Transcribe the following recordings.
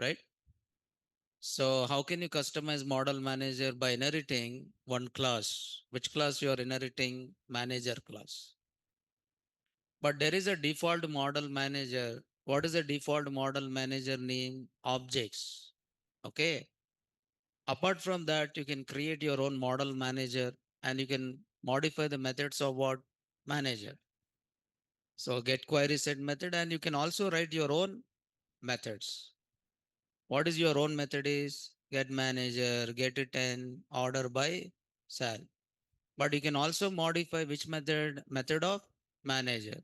right? So how can you customize model manager by inheriting one class? Which class you are inheriting? Manager class. But there is a default model manager. What is the default model manager name? Objects. Okay. Apart from that, you can create your own model manager and you can modify the methods of what manager. So get query set method, and you can also write your own methods. What is your own method is get manager, get it in order by sal. But you can also modify which method of manager.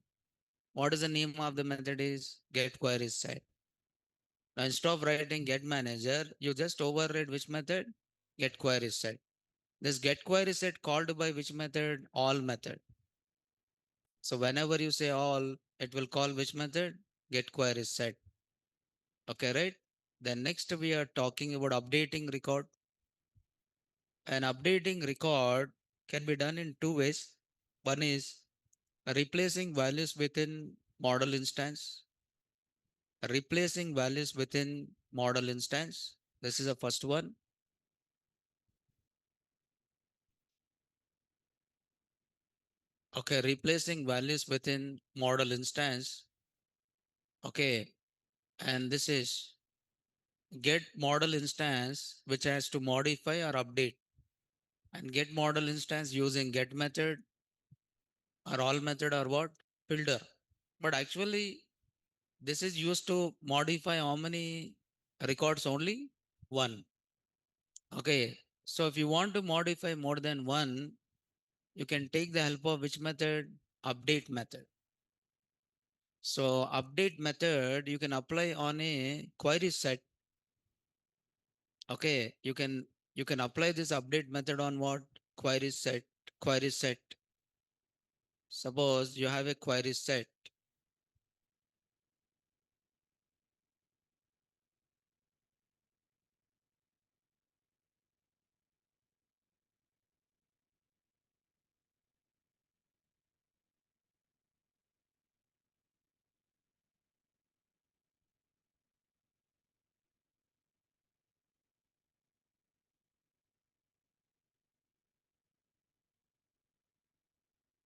What is the name of the method is get query set. Now instead of writing get manager, you just override which method get query set. This get query set called by which method? All method. So whenever you say all, it will call which method? Get query set. Okay, right? Then next we are talking about updating record. An updating record can be done in two ways. One is replacing values within model instance. Replacing values within model instance. This is the first one. Okay, replacing values within model instance. Okay, and this is get model instance which has to modify or update, and get model instance using get method or all method or what filter. But actually this is used to modify how many records? Only one. Okay, so if you want to modify more than one, you can take the help of which method? Update method. So update method you can apply on a query set. Okay, you can apply this update method on what? Query set. Query set. Suppose you have a query set.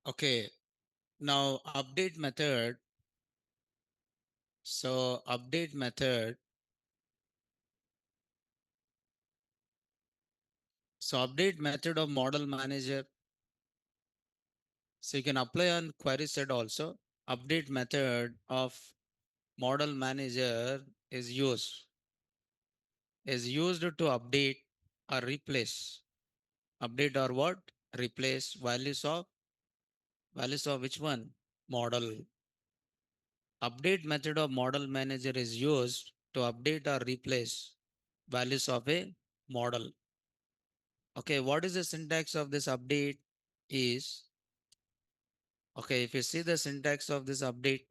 Okay, now update method. So update method. So update method of model manager. So you can apply on query set also. Update method of model manager is used to update or replace. Update or what? Replace values of which one? Model. Update method of model manager is used to update or replace values of a model. Okay, what is the syntax of this update is, okay, if you see the syntax of this update,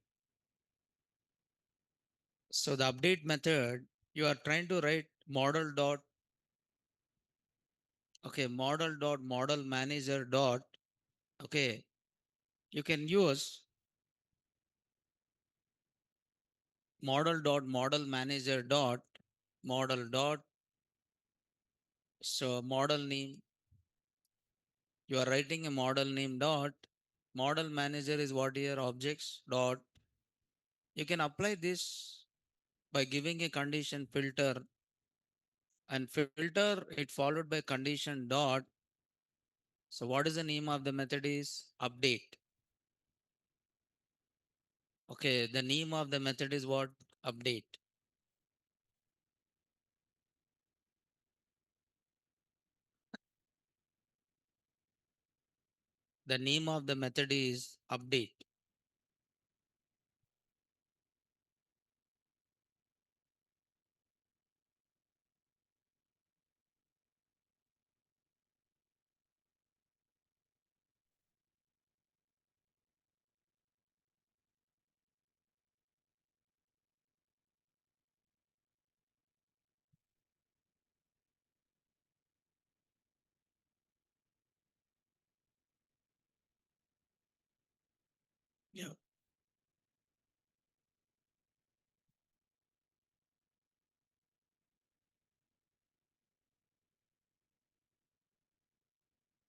so the update method, you are trying to write model dot, okay, model dot model manager dot, okay, you can use model dot model manager dot model dot, so model name, you are writing a model name dot, model manager is what here? Objects dot. You can apply this by giving a condition filter, and filter it followed by condition dot. So what is the name of the method is update. Okay, the name of the method is what? Update. The name of the method is update.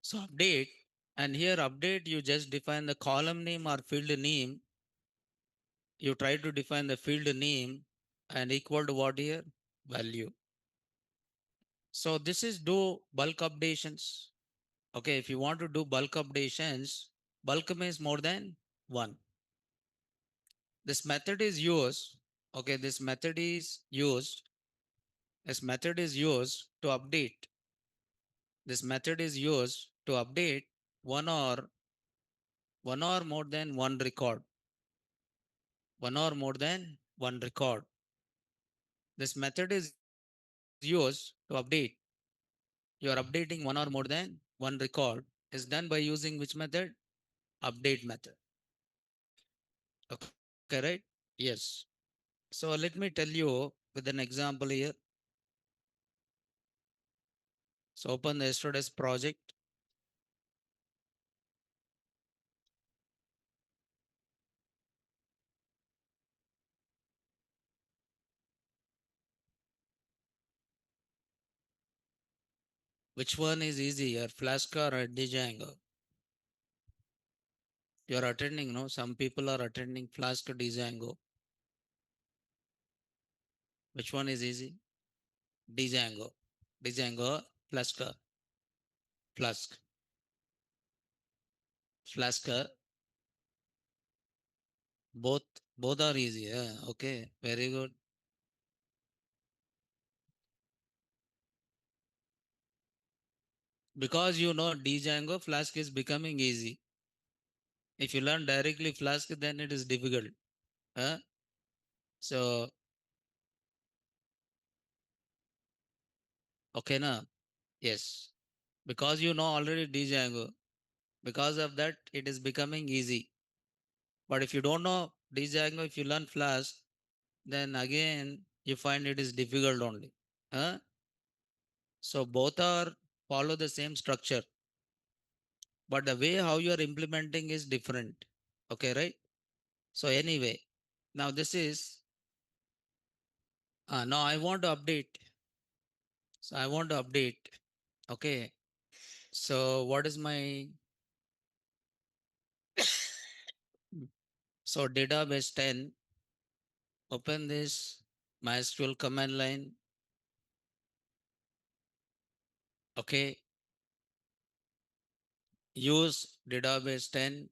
So update, and here update, you just define the column name or field name. You try to define the field name and equal to what here? Value. So this is do bulk updations. Okay, if you want to do bulk updations, bulk means more than one. This method is used. Okay, this method is used to update. This method is used to update one or one or more than one record. One or more than one record. This method is used to update. You are updating one or more than one record is done by using which method? Update method. Okay, right? Yes. So let me tell you with an example here. So open the yesterday's project. Which one is easier, Flask or Django? You are attending, no? Some people are attending Flask or Django. Which one is easy? Django. Django, Flask, Flask, Flask. Both, both are easy. Yeah. Okay, very good. Because you know Django, Flask is becoming easy. If you learn directly Flask, then it is difficult. Huh? So, okay, na? Yes. Because you know already Django. Because of that, it is becoming easy. But if you don't know Django, if you learn Flask, then again you find it is difficult only. Huh? So both are follow the same structure, but the way how you are implementing is different. Okay, right? So anyway, now this is now I want to update. So I want to update. Okay. So what is my so database 10? Open this MySQL command line. Okay. Use database 10.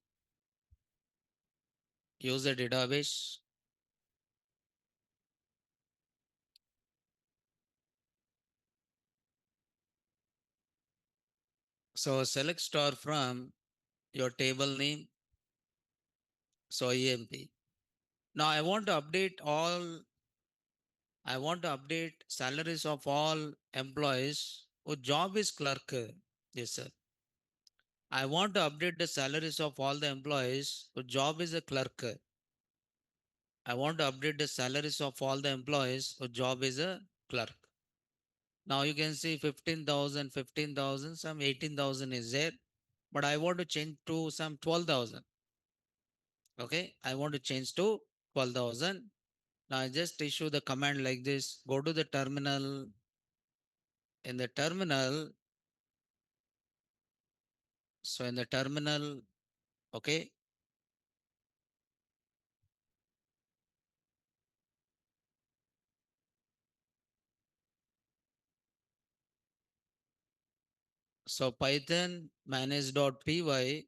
Use the database. So select star from your table name. So EMP. Now I want to update salaries of all employees whose job is clerk. Yes, sir. I want to update the salaries of all the employees whose job is a clerk. I want to update the salaries of all the employees whose job is a clerk. Now you can see 15,000, 15,000, some 18,000 is there, but I want to change to some 12,000. Okay, I want to change to 12,000. Now I just issue the command like this. Go to the terminal. In the terminal, so in the terminal, okay. So Python manage.py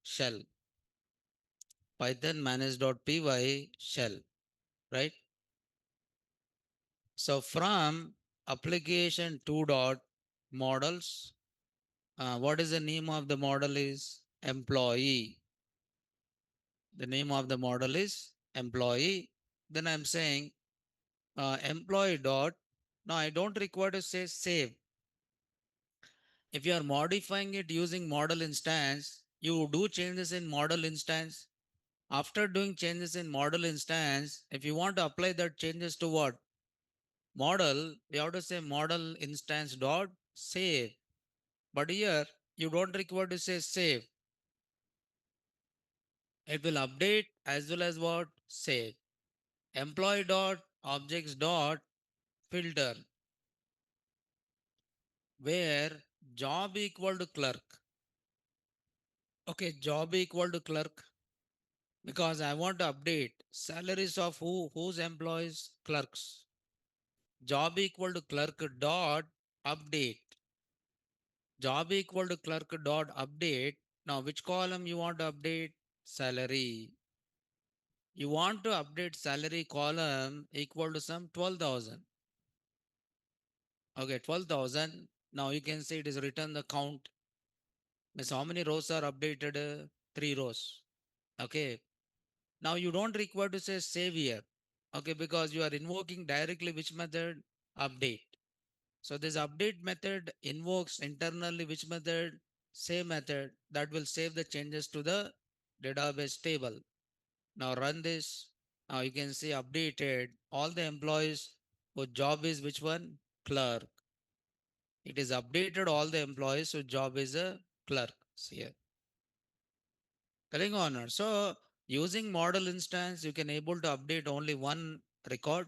shell, Python manage.py shell, right? So from application 2 dot models, what is the name of the model is employee. The name of the model is employee. Then I'm saying employee dot. Now I don't require to say save. If you are modifying it using model instance, you do changes in model instance. After doing changes in model instance, if you want to apply that changes to what? Model, you have to say model instance dot save. But here you don't require to say save. It will update as well as what? Save. Employee dot objects dot filter. where job equal to clerk. Okay, job equal to clerk because I want to update salaries of whose employees clerks. Job equal to clerk dot update. Job equal to clerk dot update. Now which column you want to update? Salary. You want to update salary column equal to some 12,000. Okay, 12,000. Now you can see it is written the count. Means how many rows are updated? Three rows. Okay. Now you don't require to say save here. Okay, because you are invoking directly which method? Update. So this update method invokes internally which method? Save method that will save the changes to the database table. Now run this. Now you can see updated all the employees whose job is which one? Clerk. It is updated all the employees whose job is a clerk. See here. Correct honor. So using model instance, you can able to update only one record.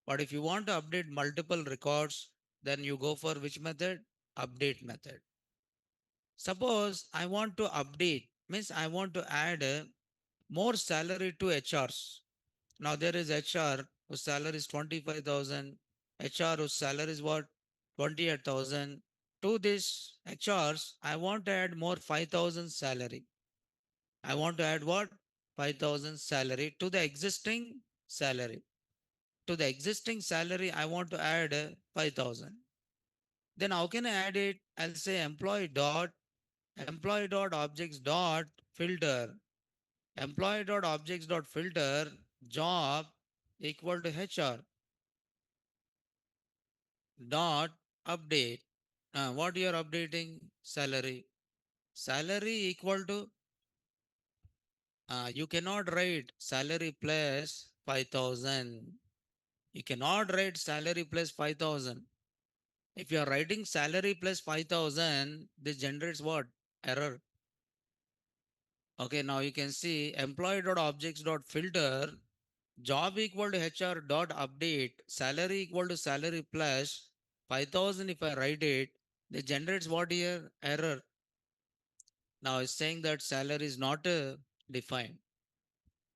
But if you want to update multiple records, then you go for which method? Update method. Suppose I want to update, means I want to add more salary to HRs. Now there is HR whose salary is 25,000, HR whose salary is what? 28,000. To this HRs, I want to add more 5,000 salary. I want to add what? 5,000 salary to the existing salary. To the existing salary, I want to add 5,000. Then how can I add it? I'll say employee dot objects dot filter. Employee dot objects dot filter job equal to HR dot update. What you are updating? Salary. Salary equal to, you cannot write salary plus 5,000. You cannot write salary plus 5,000. If you are writing salary plus 5,000, this generates what? Error. Okay, now you can see employee dot objects dot filter job equal to HR dot update salary equal to salary plus 5,000. If I write it, this generates what here? Error. Now it's saying that salary is not defined.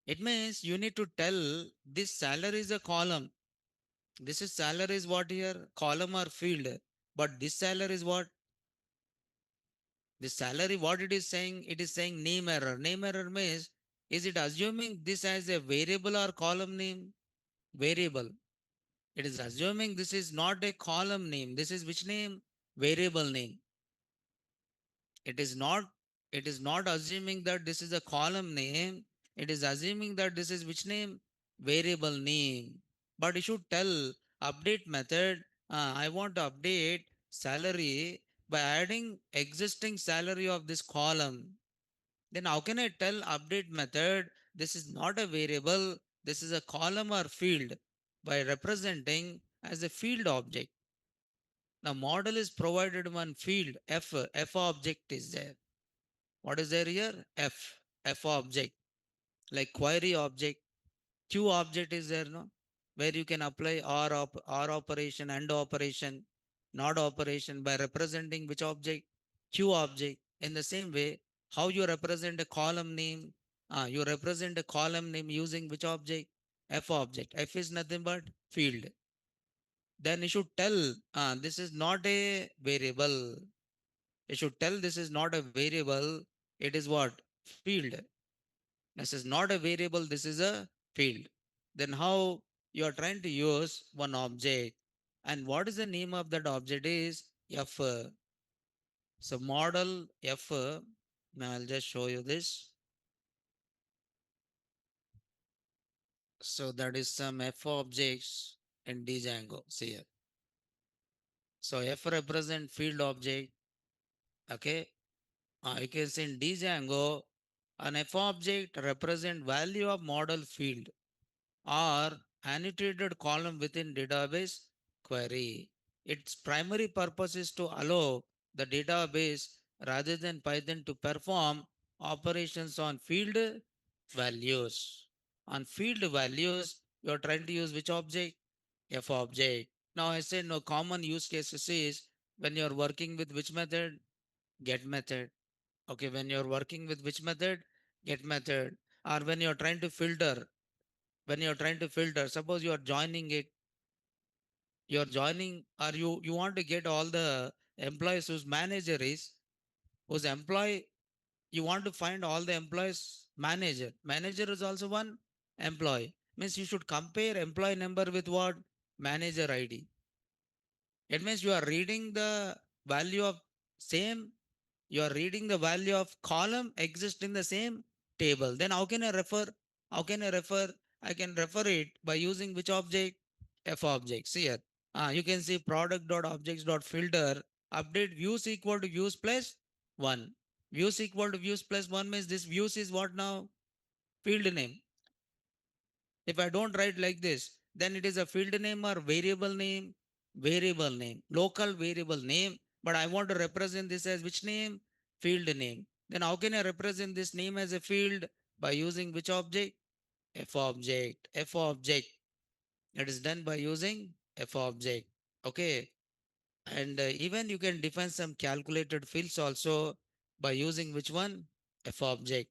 It means you need to tell this salary is a column. This is salary is what here? Column or field. But this salary is what? The salary, what it is saying? It is saying name error. Name error means, is it assuming this as a variable or column name? Variable. It is assuming this is not a column name. This is which name? Variable name. It is not, it is not assuming that this is a column name. It is assuming that this is which name? Variable name. But you should tell update method, I want to update salary by adding existing salary of this column. Then how can I tell update method this is not a variable, this is a column or field by representing as a field object. The model is provided one field F object is there. What is there here? F object like query object. Q object is there, no? Where you can apply or operation and operation, not operation by representing which object? Q object. In the same way, how you represent a column name? You represent a column name using which object? F object. F is nothing but field. Then you should tell this is not a variable. You should tell this is not a variable. It is what? Field. This is not a variable. This is a field. Then how you are trying to use one object, and what is the name of that object is F. So model F. Now I'll just show you this. So that is some F objects in Django. See here. So F represent field object. Okay. You can see in Django, an F object represent value of model field or annotated column within database query. Its primary purpose is to allow the database rather than Python to perform operations on field values. On field values, you are trying to use which object? F object. Now I said no common use cases is When you're working with which method? Get method. Okay, when you're working with which method? Get method. Or when you're trying to filter, suppose you are joining it, you're joining, or you want to get all the employees whose manager is, whose employee, you want to find all the employees manager. Manager is also one employee. Means you should compare employee number with what? Manager ID. It means you are reading the value of same, you are reading the value of column exist in the same table. Then how can I refer? How can I refer? I can refer it by using which object? F objects here. You can see product dot objects dot filter update views equal to views plus one. Views equal to views plus one means this views is what now? Field name. If I don't write like this, then it is a field name or variable name, local variable name. But I want to represent this as which name? Field name. Then how can I represent this name as a field? By using which object? F object. F object. It is done by using F object. Okay. And even you can define some calculated fields also by using which one? F object.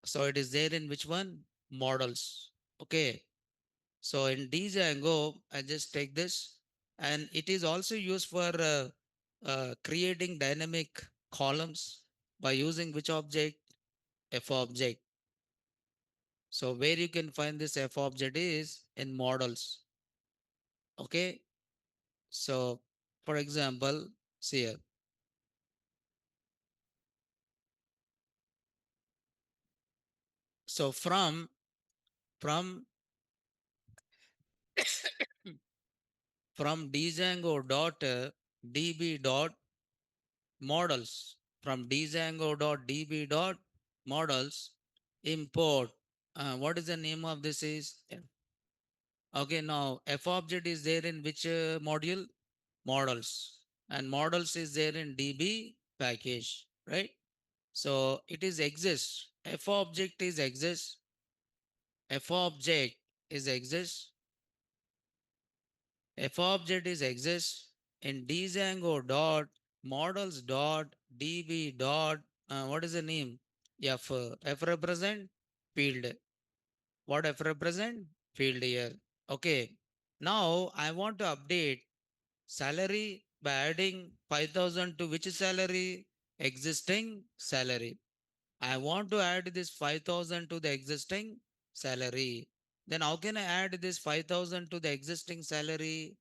So it is there in which one? Models. Okay. So in Django, I just take this, and it is also used for creating dynamic columns by using which object? F object. So where you can find this F object is in models. Okay. So for example, see here. So from from Django dot db dot models, from Django dot db dot models import. What is the name of this is? Okay, now F object is there in which module? Models. And models is there in DB package, right? So it is exists. F object is exists. F object is exists. F object is exists in Django dot models dot DB dot what is the name? F. F represent field. What F represent? Field here. Okay. Now I want to update salary by adding 5,000 to which salary? Existing salary. I want to add this 5,000 to the existing salary. Then how can I add this 5,000 to the existing salary?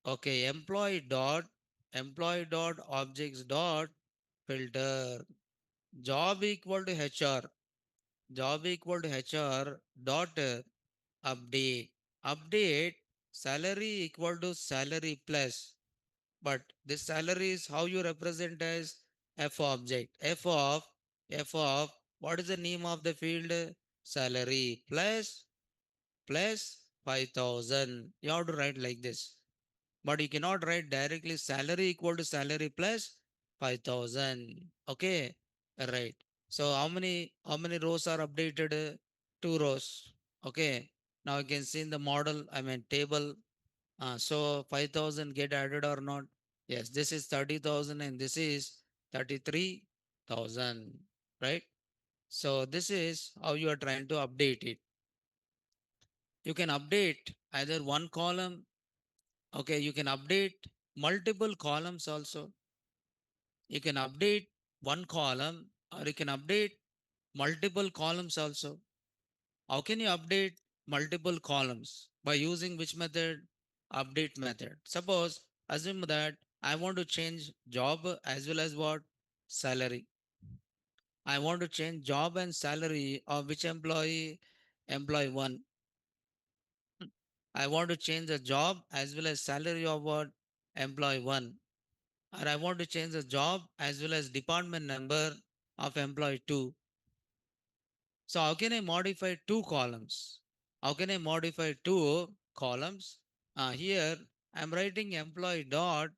Okay, employee dot objects dot filter job equal to HR. Job equal to HR dot update. Update salary equal to salary plus. But this salary is how you represent as F object. F of what is the name of the field? Salary plus 5,000. You have to write like this. But you cannot write directly salary equal to salary plus 5,000. Okay. Right. So how many rows are updated? Two rows. Okay. Now you can see in the model, I mean table. So 5,000 get added or not? Yes, this is 30,000 and this is 33,000. Right. So this is how you are trying to update it. You can update either one column. Okay. You can update multiple columns also. You can update one column or you can update multiple columns also. How can you update multiple columns? By using which method? Update method. Suppose, assume that I want to change job as well as what? Salary. I want to change job and salary of which employee? Employee 1. I want to change the job as well as salary of what? Employee 1. Or I want to change the job as well as department number of employee 2. So how can I modify two columns? How can I modify two columns? Here I'm writing employee dot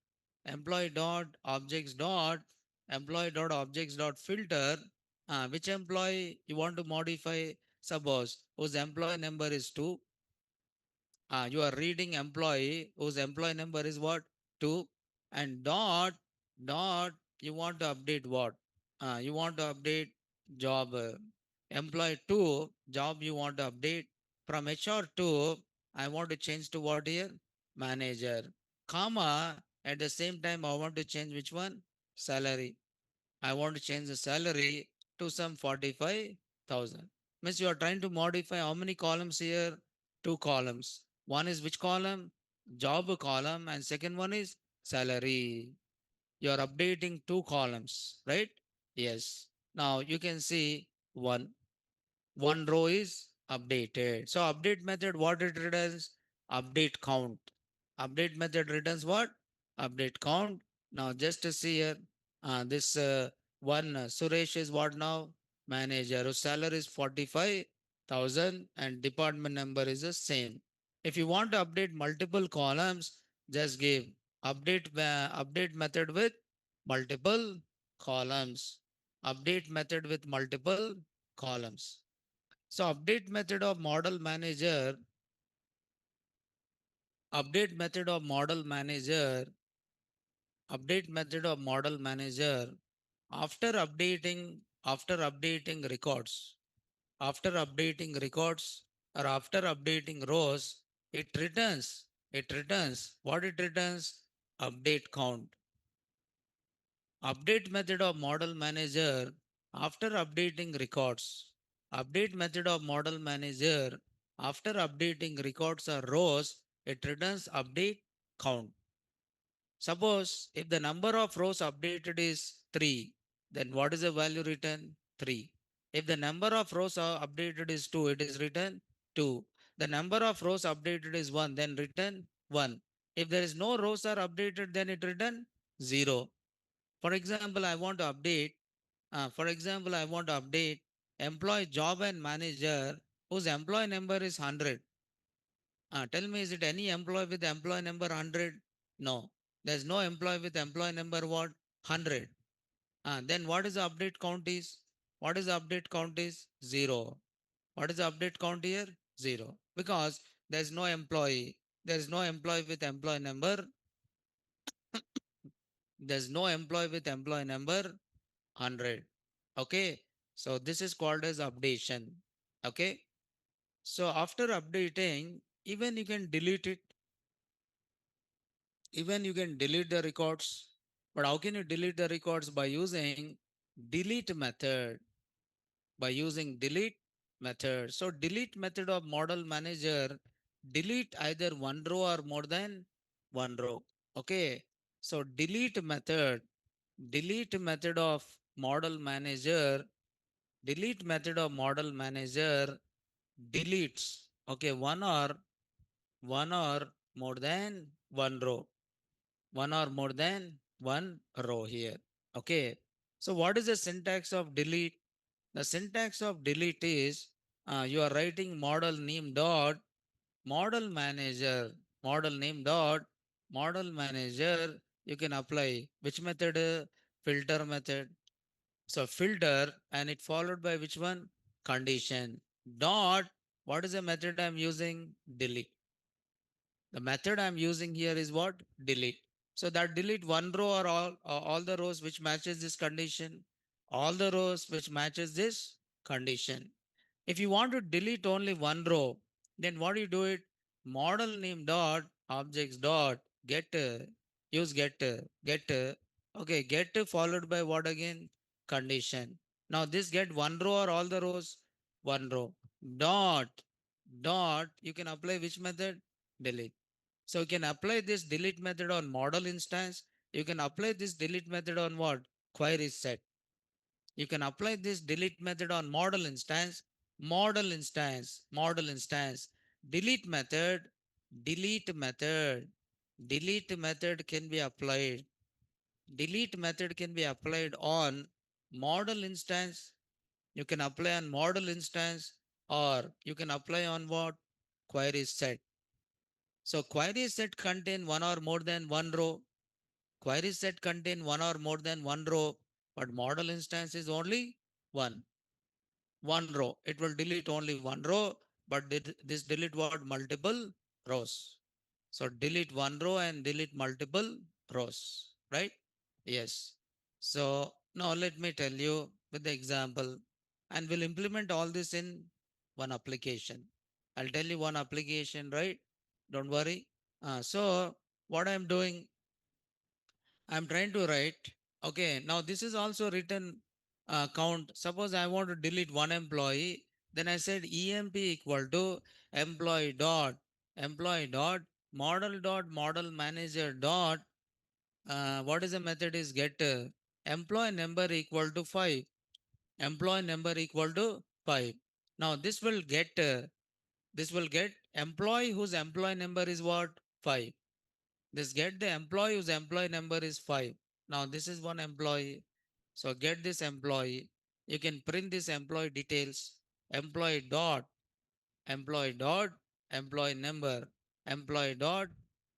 objects dot employee dot objects dot filter. Which employee you want to modify? Suppose whose employee number is 2. You are reading employee whose employee number is what? 2, and dot you want to update what? You want to update job, employee 2 job you want to update from HR to, I want to change to what here? Manager, comma, at the same time I want to change which one? Salary. I want to change the salary to some 45,000. Means you are trying to modify how many columns here? Two columns. One is which column? Job column, and second one is salary. You are updating two columns, right? Yes. Now you can see one row is updated. So update method, what it returns? Update count. Update method returns what? Update count. Now just to see here, this one Suresh is what now? Manager. Whose salary is 45,000 and department number is the same. If you want to update multiple columns, just give update method with multiple columns. Update method with multiple columns. So update method of model manager, update method of model manager, after updating records, after updating records or after updating rows, it returns what it returns? Update count. Update method of model manager, after updating records. Update method of model manager, after updating records or rows, it returns update count. Suppose if the number of rows updated is 3, then what is the value written? 3. If the number of rows are updated is 2, it is written 2. The number of rows updated is 1, then written 1. If there is no rows are updated, then it written 0. For example, I want to update employee job and manager whose employee number is 100. Tell me, is it any employee with employee number 100? No. There's no employee with employee number what? 100. Then what is the update count is? What is the update count is? 0. What is the update count here? 0. Because there's no employee. There's no employee with employee number. There's no employee with employee number 100. Okay. So this is called as updation. Okay. So after updating, even you can delete it. Even you can delete the records. But how can you delete the records? By using delete method. By using delete method. So delete method of model manager, delete either one row or more than one row. Okay. So delete method of model manager, delete method of model manager deletes, okay, one or more than one row, one or more than one row here. Okay. So what is the syntax of delete? The syntax of delete is, you are writing model name dot model manager, model name dot model manager. You can apply which method? Filter method. So filter, and it followed by which one? Condition. Dot, what is the method I'm using? Delete. The method I'm using here is what? Delete. So that delete one row or all the rows which matches this condition. All the rows which matches this condition. If you want to delete only one row, then what do you do it? Model name dot objects dot get, use get, okay, get followed by what again? Condition. Now this get one row or all the rows? One row. Dot dot you can apply which method? Delete. So you can apply this delete method on model instance. You can apply this delete method on what? Query set. You can apply this delete method on model instance. Delete method, delete method, delete method can be applied. Delete method can be applied on model instance. You can apply on model instance, or you can apply on what? Query set. So query set contain one or more than one row. Query set contain one or more than one row, but model instance is only one. One row. It will delete only one row, but this delete what? Multiple rows. So delete one row and delete multiple rows, right? Yes. So now let me tell you with the example, and we'll implement all this in one application. I'll tell you one application, right? Don't worry. So what I'm doing, I'm trying to write. Okay, now this is also written count. Suppose I want to delete one employee, then I said emp equal to employee dot model manager dot what is the method is get employee number equal to 5. Employee number equal to 5. Now this will get employee whose employee number is what? 5. This get the employee whose employee number is 5. Now this is one employee. So get this employee. You can print this employee details. Employee dot, employee dot, employee number, employee dot,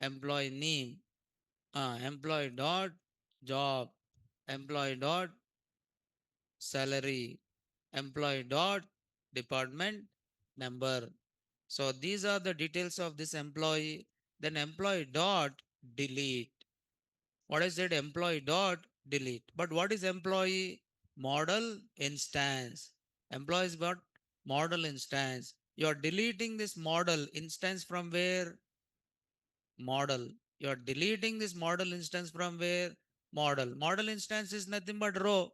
employee name, employee dot, job, employee dot, salary, employee dot, department number. So these are the details of this employee. Then employee dot delete. What is it? Employee dot delete. But what is employee? Model instance. Employees got model instance. You are deleting this model instance from where? Model. You are deleting this model instance from where? Model. Model instance is nothing but row.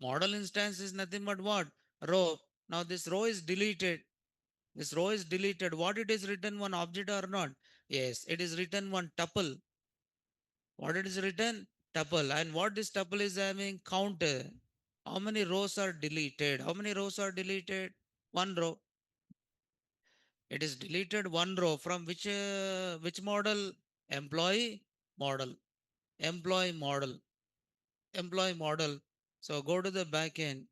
Model instance is nothing but what? Row. Now this row is deleted. This row is deleted. What it is written one object or not? Yes, it is written one tuple. What it is written? Tuple. And what this tuple is having? Count. How many rows are deleted? How many rows are deleted? One row. It is deleted one row from which model? Employee model. Employee model. Employee model. So go to the back end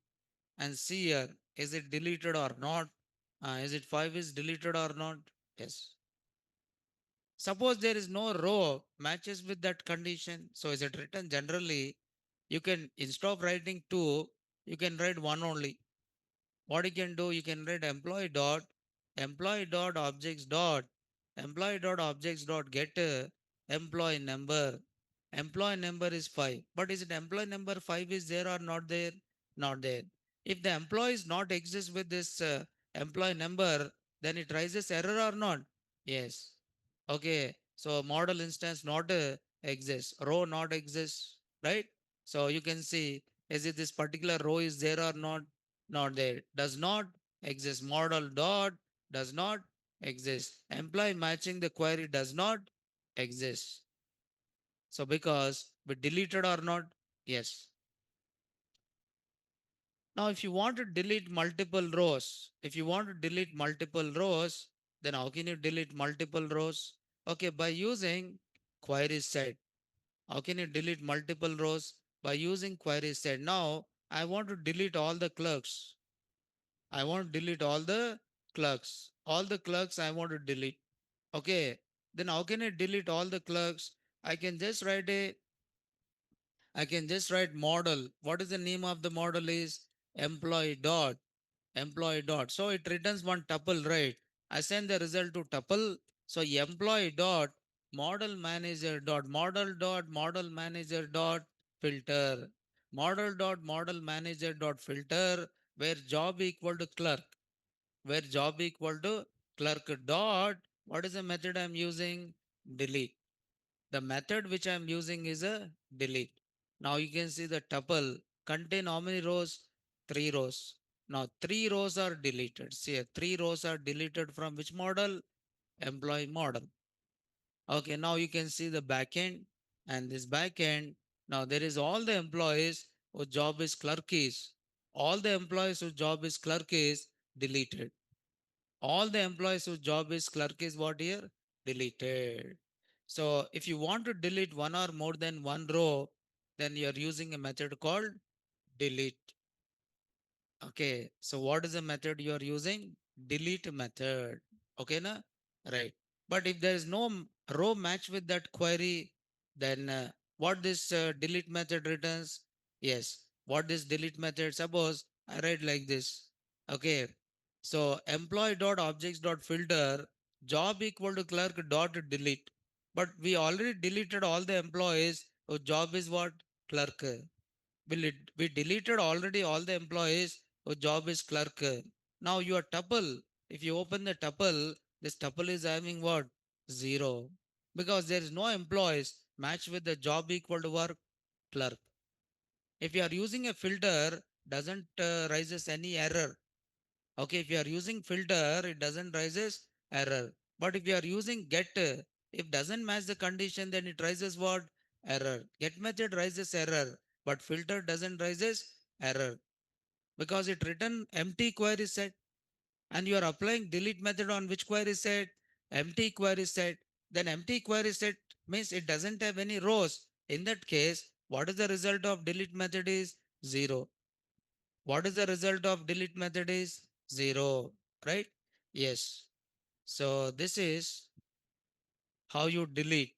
and see here. Is it deleted or not? Is it 5 is deleted or not? Yes. Suppose there is no row matches with that condition. So is it written generally? You can, instead of writing 2, you can write 1 only. What you can do, you can write employee dot objects dot get employee number. Employee number is 5. But is it employee number 5 is there or not there? Not there. If the employee is not exist with this employee number, then it raises error or not? Yes. Okay. So model instance not exists, row not exists, right? So you can see, is it this particular row is there or not? Not there. Does not exist. Model dot does not exist. Employee matching the query does not exist. So because we deleted or not? Yes. Now if you want to delete multiple rows, then how can you delete multiple rows? Okay, by using query set. How can you delete multiple rows? By using query set. Now I want to delete all the clerks. I want to delete all the clerks. All the clerks I want to delete. Okay. Then how can I delete all the clerks? I can just write I can just write model. What is the name of the model is employee dot. So it returns one tuple, right? I send the result to tuple. So employee dot model manager dot filter. Model manager dot filter where job equal to clerk. Where job equal to clerk dot. What is the method I'm using? Delete. The method which I'm using is a delete. Now you can see the tuple contain how many rows? 3 rows. Now 3 rows are deleted. See, 3 rows are deleted from which model? Employee model. Okay, now you can see the backend and this backend. Now there is all the employees whose job is clerk is. All the employees whose job is clerk is deleted. All the employees whose job is clerk is what here? Deleted. So if you want to delete one or more than one row, then you are using a method called delete. Okay. So what is the method you are using? Delete method. Okay, na? Right. But if there is no row match with that query, then what this delete method returns? Yes. What this delete method? Suppose I write like this. Okay. So employee dot objects dot filter. job equal to clerk dot delete. But we already deleted all the employees whose job is what? Clerk. We deleted already all the employees whose job is clerk. Now your tuple, if you open the tuple, this tuple is having what? Zero. Because there is no employees match with the job equal to work clerk. If you are using a filter, doesn't raises any error. Okay, if you are using filter, it doesn't raises error. But if you are using get, if doesn't match the condition, then it raises what? Error. Get method raises error, but filter doesn't raises error because it written empty query set and you are applying delete method on which query set? Empty query set. Then empty query set means it doesn't have any rows. In that case, what is the result of delete method is 0. What is the result of delete method is 0, right? Yes. So this is how you delete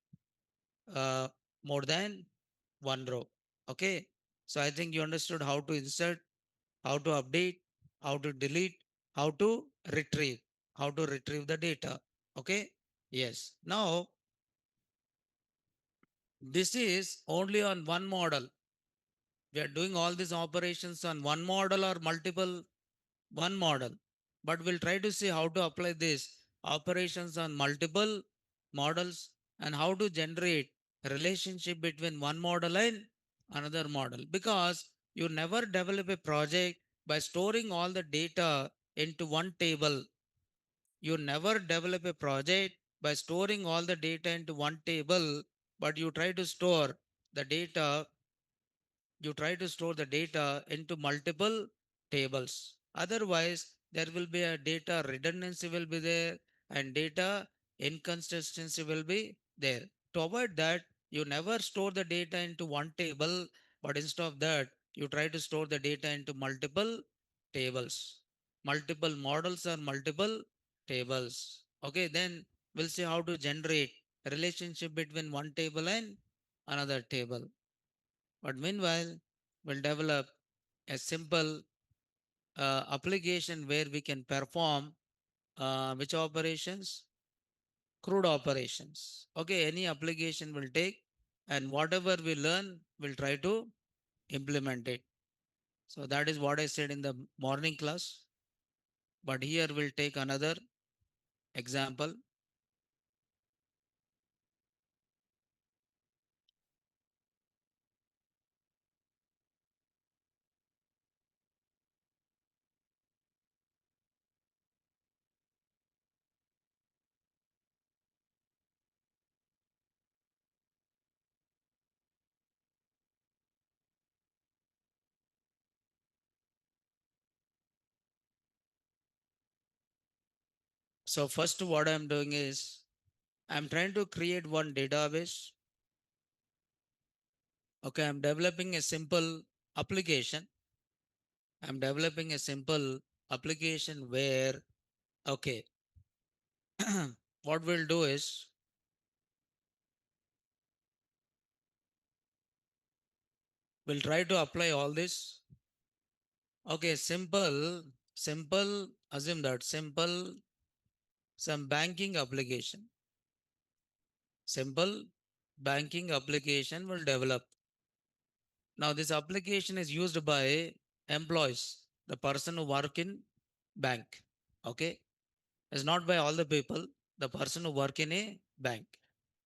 uh, more than one row. Okay. So I think you understood how to insert, how to update, how to delete, how to retrieve the data. Okay. Yes. Now this is only on one model. We are doing all these operations on one model or multiple one model, but we'll try to see how to apply these operations on multiple models and how to generate a relationship between one model and another model, because you never develop a project by storing all the data into one table. You never develop a project by storing all the data into one table, but you try to store the data into multiple tables. Otherwise, there will be a data redundancy will be there and data inconsistency will be there. To avoid that, you never store the data into one table, but instead of that, you try to store the data into multiple tables, multiple models or multiple tables. Okay, then we'll see how to generate a relationship between one table and another table. But meanwhile, we'll develop a simple application where we can perform which operations? Crude operations. Okay, any application will take and whatever we learn, we'll try to implement it. So that is what I said in the morning class. But here we'll take another example. So first what I'm doing is I'm trying to create one database. Okay, I'm developing a simple application. I'm developing a simple application where, okay, what we'll do is we'll try to apply all this. Okay, simple, assume that simple, some banking application, simple banking application will develop. Now, this application is used by employees, the person who work in bank. Okay, it's not by all the people, the person who work in a bank.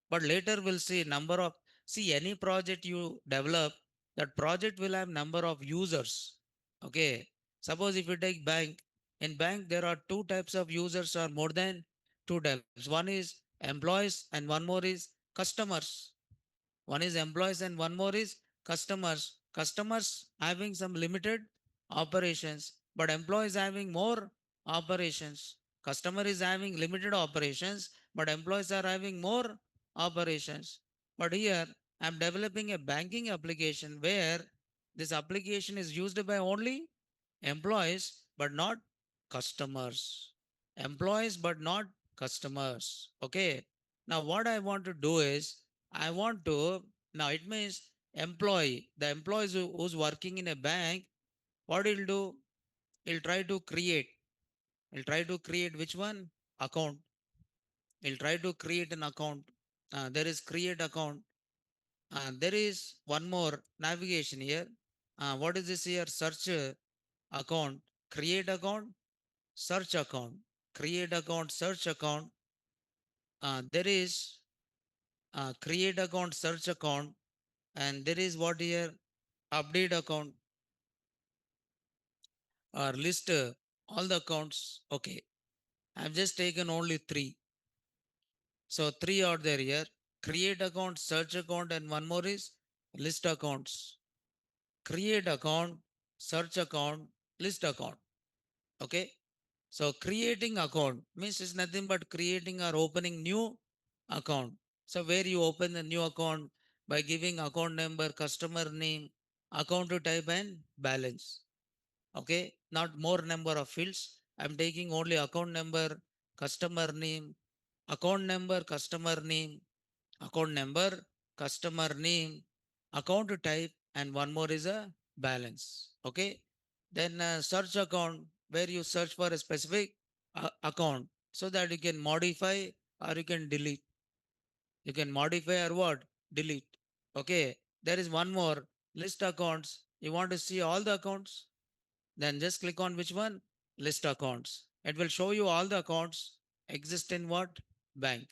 But later we'll see number of, see any project you develop, that project will have number of users. Okay. Suppose if you take bank, in bank there are two types of users or more than two types. One is employees and one more is customers. One is employees and one more is customers. Customers having some limited operations, but employees having more operations. Customer is having limited operations, but employees are having more operations. But here I'm developing a banking application where this application is used by only employees but not customers. Employees but not customers. Okay. Now what I want to do is I want to, now it means employee, the employees who's working in a bank, what he'll do? He'll try to create, he'll try to create which one? Account. We'll try to create an account. There is create account. There is one more navigation here. What is this here? Search account, create account, search account, create account, search account. There is create account, search account, and there is what here? Update account or list all the accounts. Okay, I've just taken only three. So three are there here. Create account, search account, and one more is list accounts. Create account, search account, list account. Okay. So creating account means it's nothing but creating or opening new account. So where you open the new account by giving account number, customer name, account to type and balance. Okay. Not more number of fields. I'm taking only account number, customer name, account number, customer name, account number, customer name, account type, and one more is a balance. Okay. Then search account where you search for a specific account so that you can modify or you can delete. You can modify or what? Delete. Okay. There is one more list accounts. You want to see all the accounts? Then just click on which one? List accounts. It will show you all the accounts exist in what? Bank.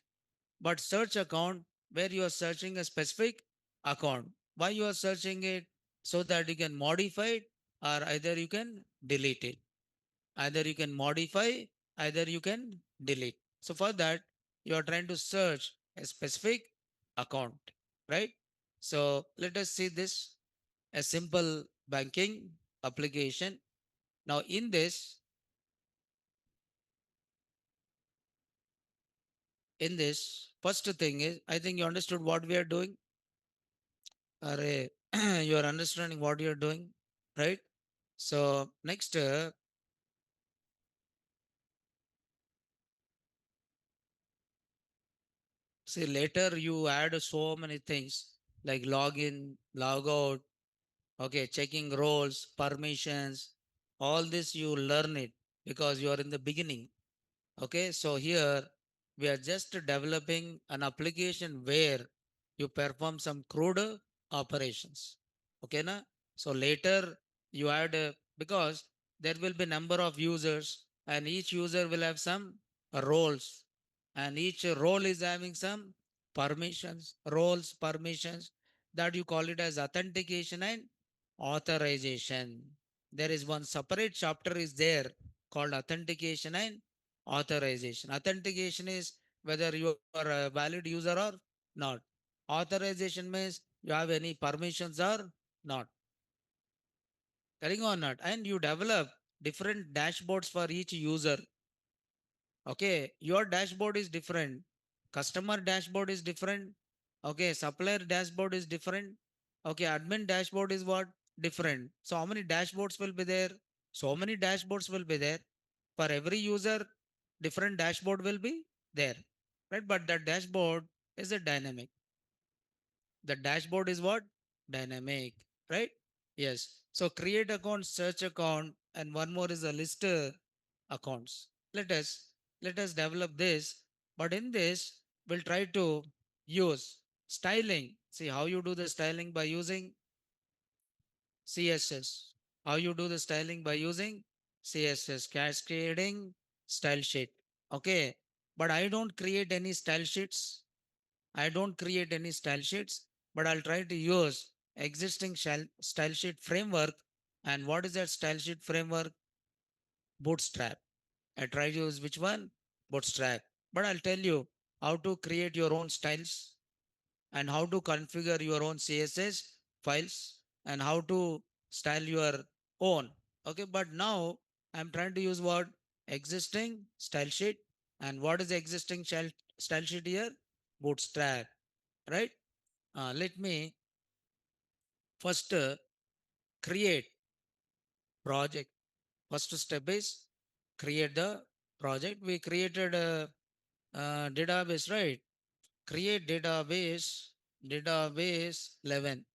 But search account where you are searching a specific account. Why you are searching it? So that you can modify it or either you can delete it. Either you can modify, either you can delete. So for that, you are trying to search a specific account, right? So let us see this, a simple banking application. Now in this, first thing is, I think you understood what we are doing. Array, you are understanding what you are doing, right? So next, see later you add so many things like login, log out, okay, checking roles, permissions, all this you learn it because you are in the beginning. Okay, so here we are just developing an application where you perform some crude operations. Okay, na? So later you add because there will be number of users and each user will have some roles and each role is having some permissions, roles, permissions that you call it as authentication and authorization. There is one separate chapter is there called authentication and authorization. Authentication is whether you are a valid user or not. Authorization means you have any permissions or not. Correct or not? And you develop different dashboards for each user. Okay, your dashboard is different. Customer dashboard is different. Okay, supplier dashboard is different. Okay, admin dashboard is what? Different. So how many dashboards will be there? So many dashboards will be there. For every user, different dashboard will be there. Right? But the dashboard is a dynamic. The dashboard is what? Dynamic. Right? Yes. So create account, search account, and one more is a list accounts. Let us let us develop this. But in this, we'll try to use styling. See how you do the styling by using CSS. How you do the styling by using CSS, cascading style sheet. Okay. But I don't create any style sheets. I don't create any style sheets, but I'll try to use existing style sheet framework. And what is that style sheet framework? Bootstrap. I try to use which one? Bootstrap. But I'll tell you how to create your own styles and how to configure your own CSS files and how to style your own. Okay, but now I'm trying to use what? Existing style sheet. And what is the existing style sheet here? Bootstrap, right? Let me first create project. First step is create the project. We created a database, right? Create database 11.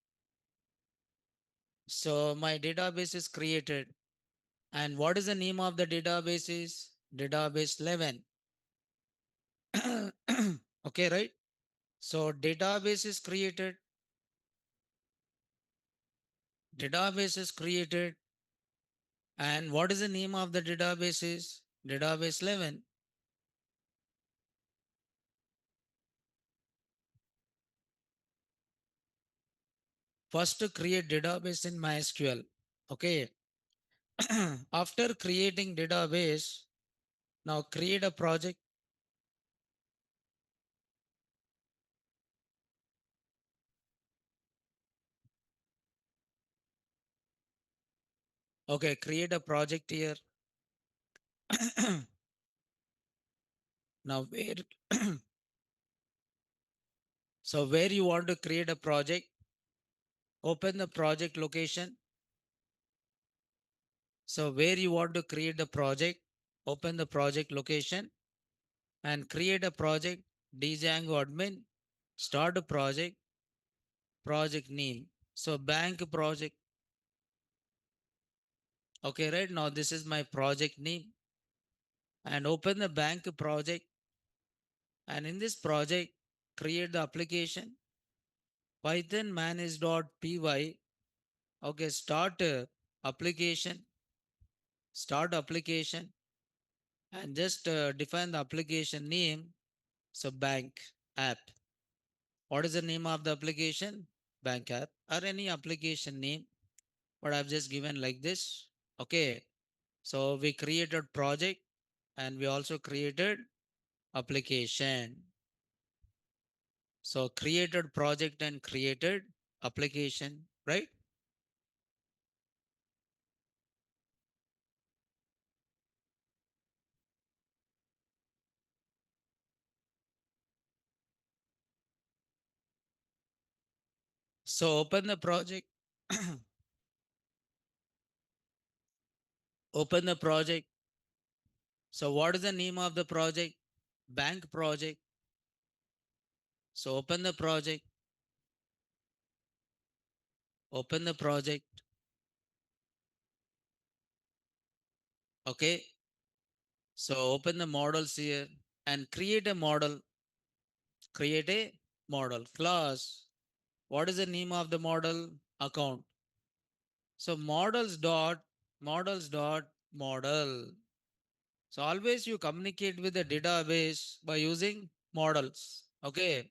So my database is created. And what is the name of the database is database 11. Okay, right? So database is created, database is created. And what is the name of the database is? Database 11. First to create database in MySQL. Okay. After creating database, now create a project. Okay, create a project here. Now where so where you want to create a project, open the project location. So where you want to create the project, open the project location and create a project. Django admin, start a project, project name. So bank project. Okay, right now this is my project name and open the bank project. And in this project, create the application Python manage.py. Okay, start application, start application, and just define the application name. So bank app. What is the name of the application? Bank app or any application name. But I've just given like this. Okay. So we created project and we also created application. So created project and created application, right? So open the project, open the project. So what is the name of the project? Bank project. So open the project, open the project. Okay. So open the models here and create a model, create a model class. What is the name of the model? Account. So models dot model. So always you communicate with the database by using models. Okay.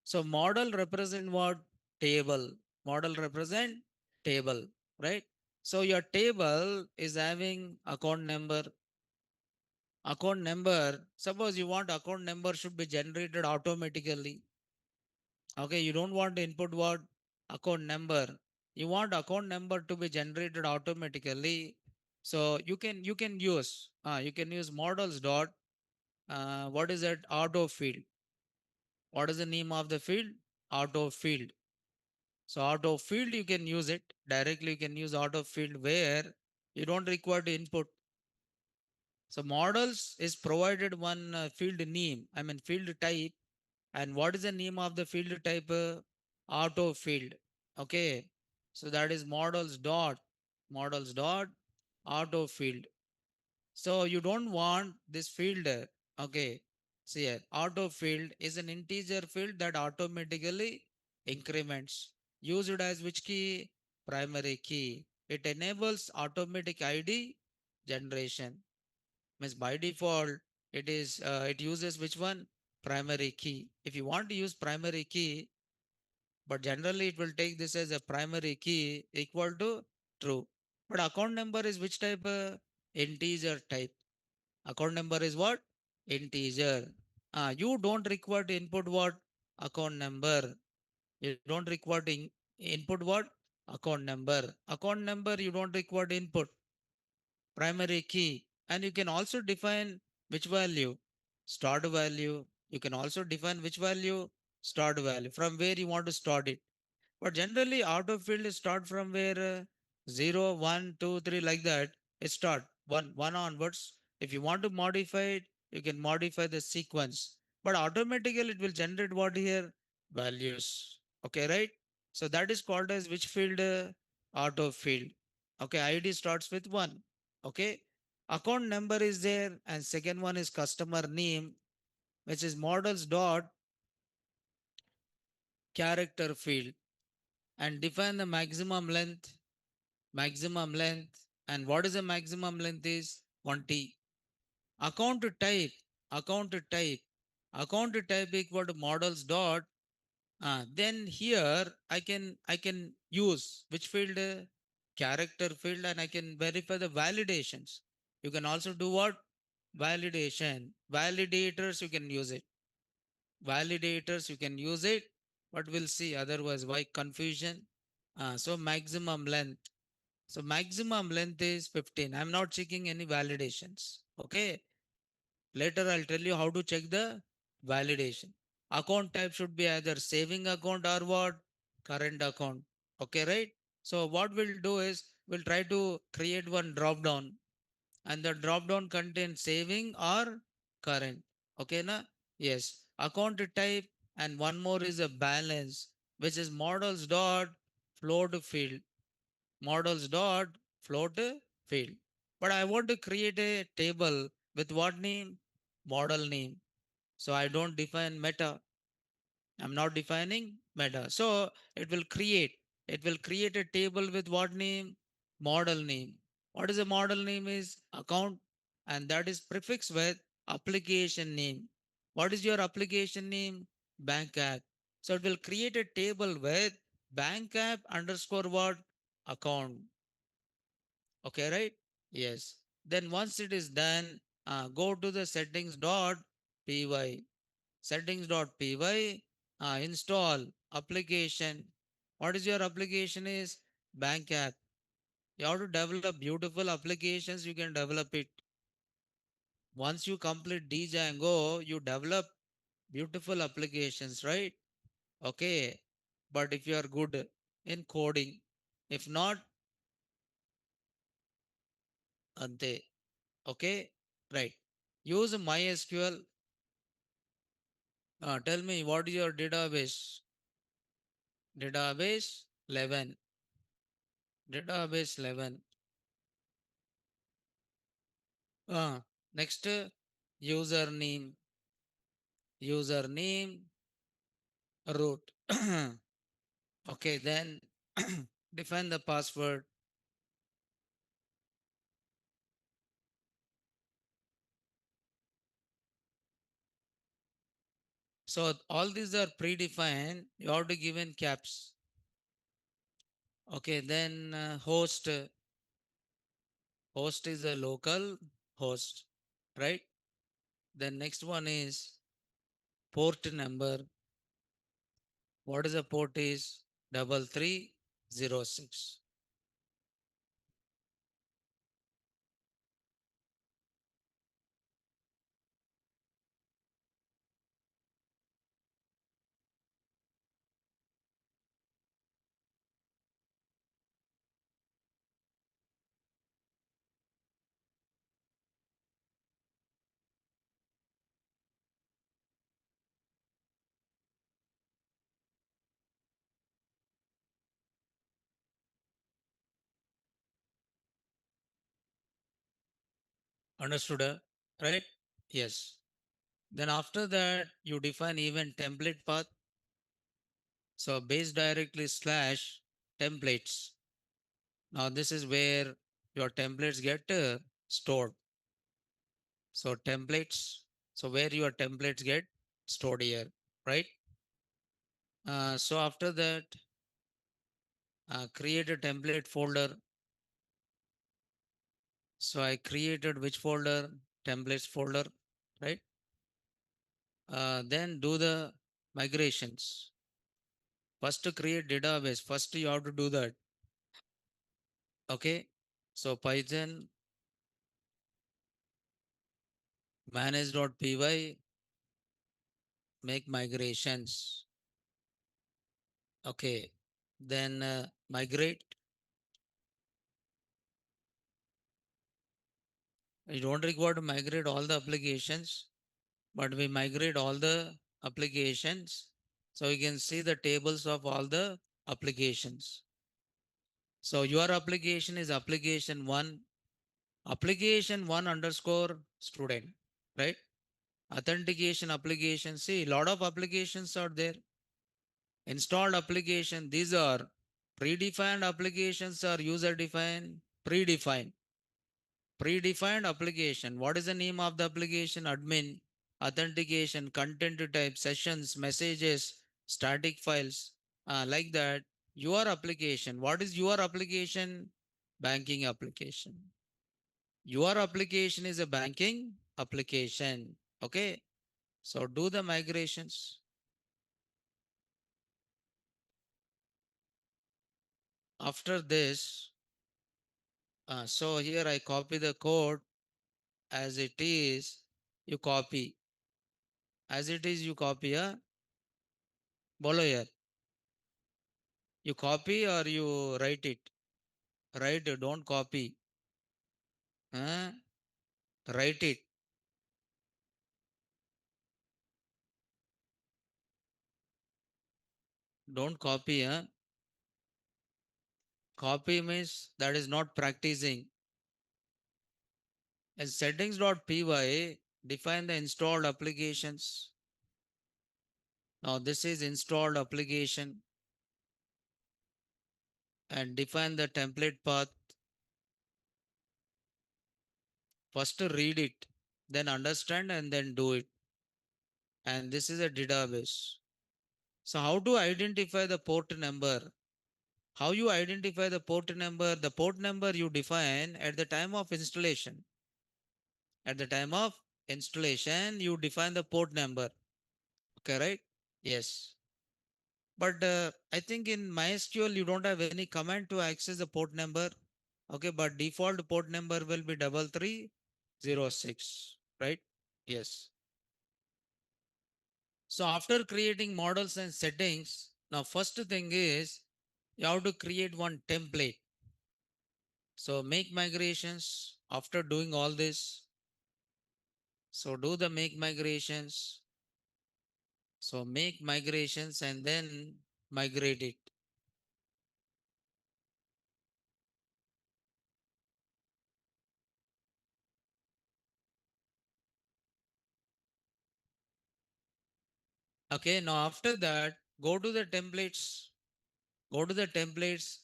So model represent what? Table. Model represent table, right? So your table is having account number. Account number. Suppose you want account number should be generated automatically. Okay, you don't want to input what? Account number. You want account number to be generated automatically. So you can use models dot what is that? Auto field. What is the name of the field? Auto field. So auto field you can use it directly. You can use auto field where you don't require to input. So models is provided one field name. I mean field type. And what is the name of the field type? Auto field. Okay. So that is models dot auto field. So you don't want this field. Okay. See here, auto field is an integer field that automatically increments. Used as which key? Primary key. It enables automatic ID generation. Means by default, it uses which one? Primary key. If you want to use primary key, but generally it will take this as a primary key equal to true. But account number is which type? Integer type. Account number is what? Integer. You don't require to input what? Account number. You don't require to input what? Account number. Account number you don't require to input. Primary key. And you can also define which value? Start value. You can also define which value? Start value. From where you want to start it. But generally, autofill is start from where 0, 1, 2, 3 like that. It start 1 onwards. If you want to modify it, you can modify the sequence. But automatically it will generate what here? Values. Okay, right? So that is called as which field? Auto field. Okay, ID starts with 1. Okay. Account number is there and second one is customer name which is models dot. character field, and define the maximum length. And what is the maximum length is 20. Account type, account type, account type equal to models dot. Then here I can use which field, character field, and I can verify the validations. You can also do what? Validation. Validators you can use it. Validators you can use it, but we'll see otherwise why confusion. So maximum length. So maximum length is 15. I'm not checking any validations. Okay. Later I'll tell you how to check the validation. Account type should be either saving account or what? Current account. Okay, right? So what we'll do is we'll try to create one drop down, and the drop down contains saving or current. Okay, na? Yes. Account type, and one more is a balance, which is models dot float field. Models dot float field. But I want to create a table with what name? Model name. So I don't define meta. I'm not defining meta. So it will create a table with what name? Model name. What is a model name is account, and that is prefixed with application name. What is your application name? Bank app. So it will create a table with bank app underscore what? Account. Okay, right? Yes. Then once it is done, go to the settings.py. Settings.py, install application. What is your application is? Bank app. You have to develop beautiful applications, you can develop it. Once you complete Django, you develop beautiful applications, right? Okay. But if you are good in coding, if not, ante. Okay. Right. Use MySQL. Tell me what is your database? Database 11. Database 11. Next, username. Username root. Okay, then define the password. So all these are predefined. You have to give in caps. Okay, then host. Host is a local host, right? Then next one is port number. What is a port is? 3306. Understood? Right? Yes. Then after that, you define event template path. So base directly slash templates. Now this is where your templates get stored. So templates. So where your templates get stored here, right? So after that, create a template folder. So I created which folder? Templates folder, right? Then do the migrations. First to create database. First you have to do that. Okay. So Python manage.py, make migrations. Okay. Then migrate. We don't require to migrate all the applications, but we migrate all the applications. So you can see the tables of all the applications. So your application is application one underscore student, right? Authentication application. See, a lot of applications are there. Installed application, these are predefined applications or user defined? Predefined. Predefined application. What is the name of the application? Admin, authentication, content type, sessions, messages, static files, like that. Your application. What is your application? Banking application. Your application is a banking application. Okay. So do the migrations. After this, so here I copy the code as it is. You copy. As it is, you copy. Bolo here. You copy or you write it? Write, don't copy. Huh? Write it. Don't copy. Copy means that is not practicing. In settings.py, define the installed applications. Now this is installed application and define the template path. First read it, then understand and then do it. And this is a database. So how to identify the port number? How you identify the port number? The port number you define at the time of installation. At the time of installation, you define the port number. Okay, right? Yes. But I think in MySQL, you don't have any command to access the port number. Okay, but default port number will be 3306, right? Yes. So after creating models and settings, now first thing is you have to create one template. So make migrations after doing all this. So do the make migrations. So make migrations and then migrate it. Okay, now after that, go to the templates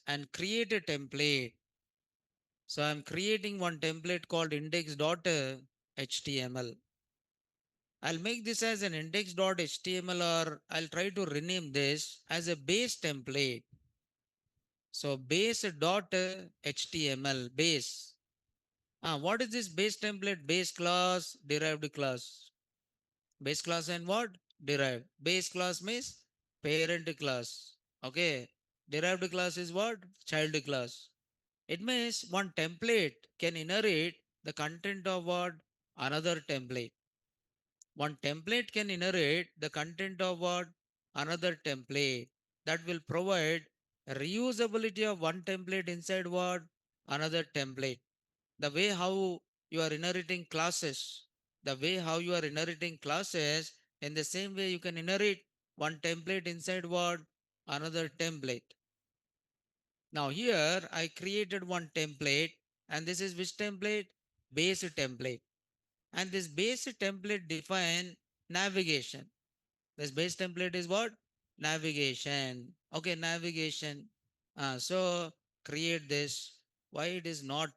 and create a template. So I'm creating one template called index.html. I'll make this as an index.html or I'll try to rename this as a base template. So base.html base. What is this base template? Base class, derived class. Base class and what? Derived. Base class means parent class. Okay. Derived class is what? Child class. It means one template can inherit the content of what? Another template. One template can inherit the content of what? Another template. That will provide reusability of one template inside what? Another template. The way how you are inheriting classes, the way how you are inheriting classes, in the same way you can inherit one template inside what? Another template. Now here I created one template and this is which template? Base template. And this base template define navigation. This base template is what? Navigation. Okay, navigation. So create this. Why it is not?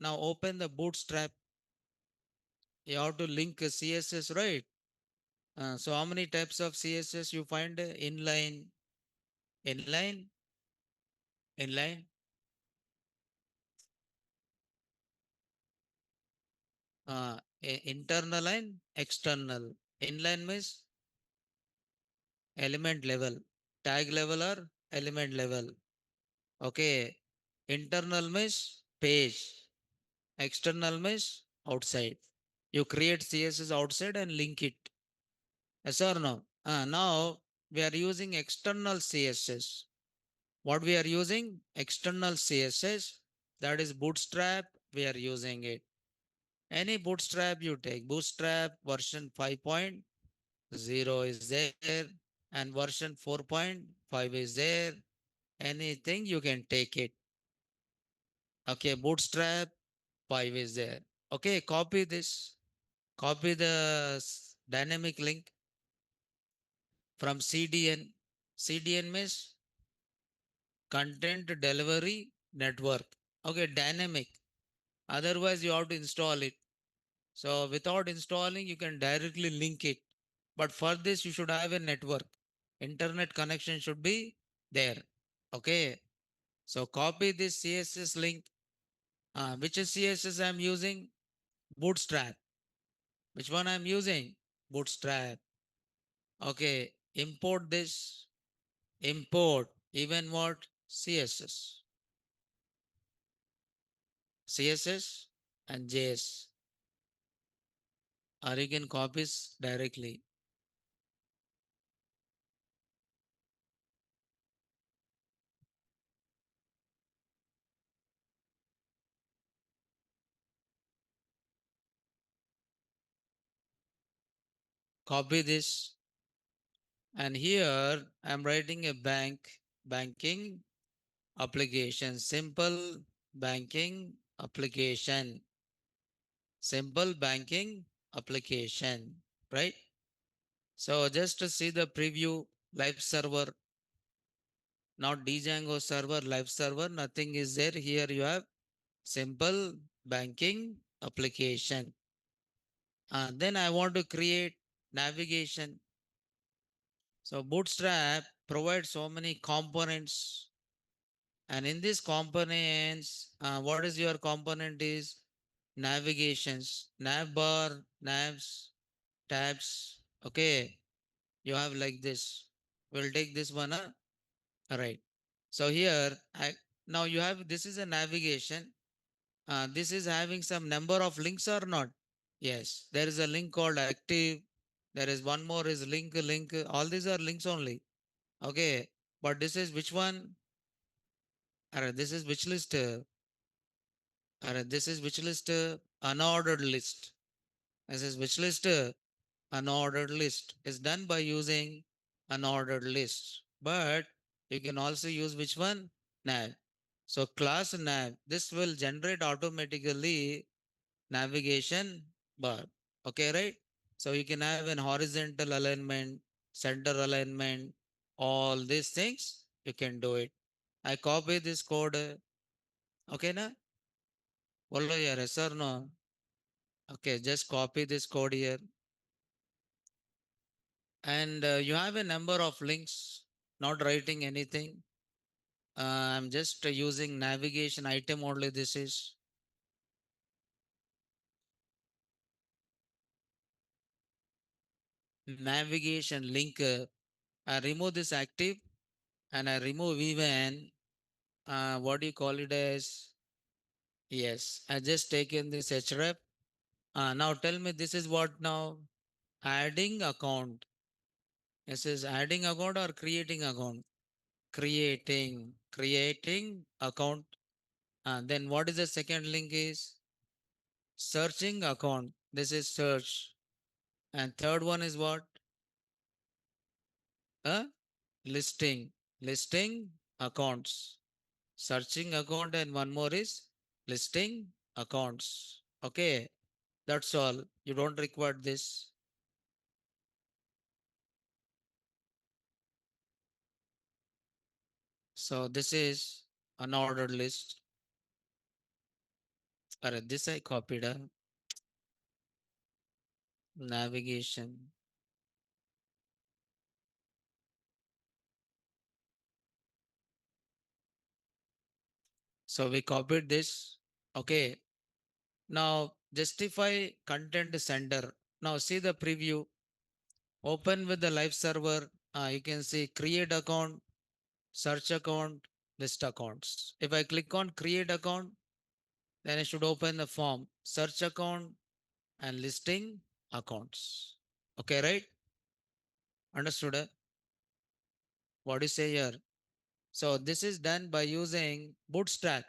Now open the bootstrap. You have to link CSS, right? So how many types of CSS you find? Inline, inline, inline, internal and external. Inline means element level, tag level or element level. Okay. Internal means page. External means outside. You create CSS outside and link it. Yes or no? Now we are using external CSS. What we are using? External CSS. That is Bootstrap. We are using it. Any Bootstrap you take. Bootstrap version 5.0 is there and version 4.5 is there. Anything you can take it. Okay, Bootstrap 5 is there. Okay, copy this. Copy the dynamic link from CDN. CDN means content delivery network. Okay, dynamic. Otherwise, you have to install it. So without installing, you can directly link it. But for this, you should have a network. Internet connection should be there. Okay. So copy this CSS link. Which is CSS I'm using? Bootstrap. Which one I'm using? Bootstrap. Okay. Import this. Import. Even what? CSS. CSS and JS. Or you can copy directly. Copy this. And here I'm writing a banking application, simple banking application, simple banking application, right? So just to see the preview, live server, not Django server, live server, nothing is there. Here you have simple banking application. Then I want to create navigation. So Bootstrap provides so many components. And in these components, what is your component is navigations, nav bar, navs, tabs. Okay, you have like this. We'll take this one. All right. So here, now you have this is a navigation. This is having some number of links or not? Yes, there is a link called active. There is one more is link. All these are links only. Okay, but this is which one? All right, this is which list? Alright, this is which list? Unordered list. This is which list? Unordered list is done by using unordered list. But you can also use which one? Nav. So class nav, this will generate automatically navigation bar. Okay, right? So you can have an horizontal alignment, center alignment, all these things, you can do it. I copy this code. Okay, na? Follow your yes or no? Okay, just copy this code here. And you have a number of links, not writing anything. I'm just using navigation item only. This is navigation link. I remove this active and I remove even, what do you call it as? Yes, I just taken this href. Now tell me this is what now? Adding account. This is adding account or creating account? Creating account. Then what is the second link is searching account. This is search. And third one is what? Listing. Listing accounts. Searching account and one more is listing accounts. Okay. That's all. You don't require this. So this is an ordered list. Alright, this I copied. Navigation. So we copied this. Okay. Now justify content sender. Now see the preview. Open with the live server. You can see create account, search account, list accounts. If I click on create account, then I should open the form, search account and listing accounts. Okay, right? Understood? What do you say here? So this is done by using Bootstrap.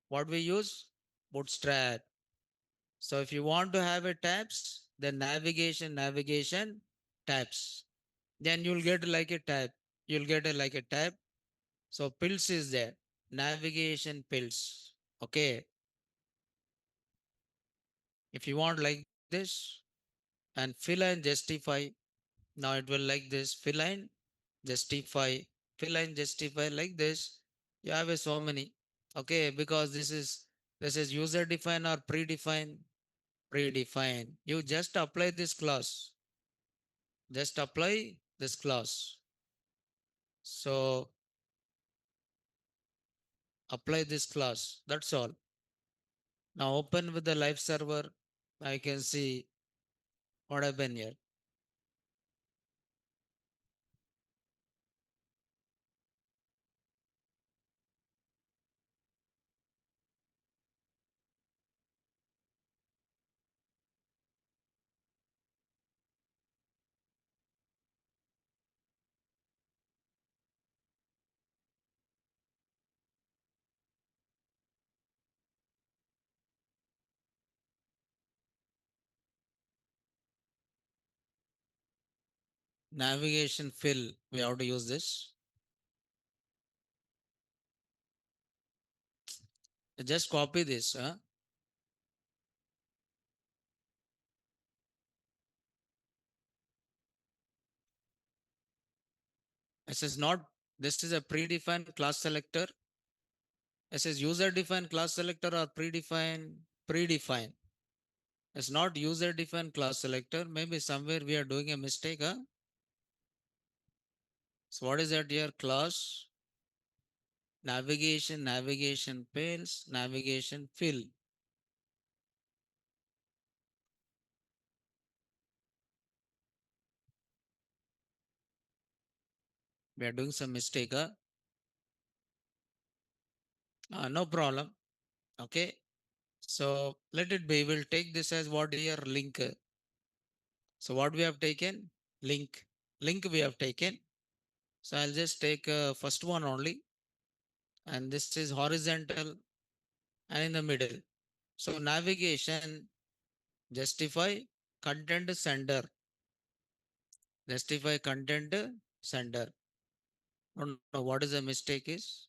What we use? Bootstrap. So if you want to have a tabs, then navigation, tabs. Then you'll get like a tab. You'll get a like a tab. So pills is there. Navigation pills. Okay. If you want like this and fill and justify. Now it will like this fill and justify, fill and justify like this. You have a so many. Okay, because this is user define or predefine. Predefine. You just apply this clause. Just apply this clause. So apply this clause. That's all. Now open with the live server. I can see what happened here. Navigation fill. We have to use this. Just copy this. Huh? This is not. This is a predefined class selector. This is user defined class selector or predefined. Predefined. It's not user defined class selector. Maybe somewhere we are doing a mistake. Huh? So what is that here? Class navigation, navigation fails, navigation fill. We are doing some mistake. Huh? No problem. Okay. So let it be. We'll take this as what here link. So what we have taken? Link. Link we have taken. So I'll just take first one only. And this is horizontal and in the middle. So navigation, justify content sender. Justify content sender. Don't know what is the mistake is.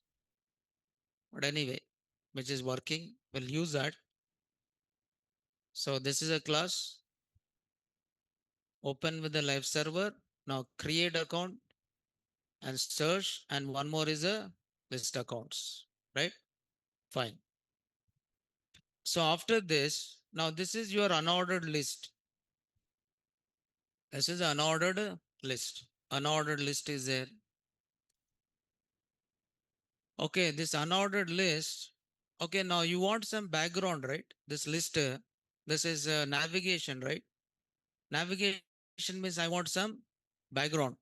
But anyway, which is working. We'll use that. So this is a class. Open with the live server. Now create account and search. And one more is a list accounts. Right? Fine. So after this, now this is your unordered list. This is unordered list. Unordered list is there. Okay, this unordered list. Okay, now you want some background, right? This list, this is navigation, right? Navigation means I want some background.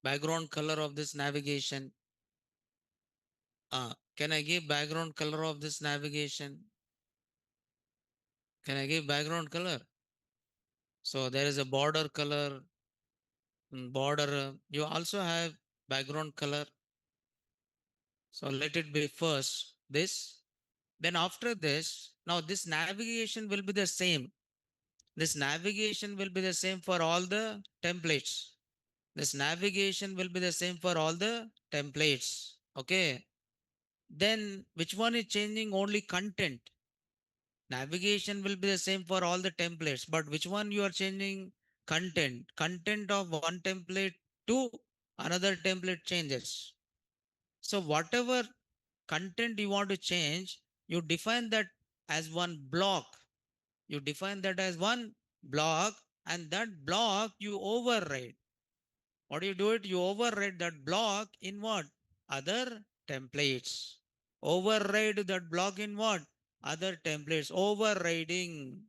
Background color of this navigation. Can I give background color of this navigation? Can I give background color? So there is a border color, border. You also have background color. So let it be first this. Then after this, now this navigation will be the same. This navigation will be the same for all the templates. This navigation will be the same for all the templates. Okay. Then which one is changing? Only content. Navigation will be the same for all the templates, but which one you are changing? Content. Content of one template to another template changes. So whatever content you want to change, you define that as one block. You define that as one block, and that block you override. What do you do it? You override that block in what? Other templates. Override that block in what? Other templates. Overriding.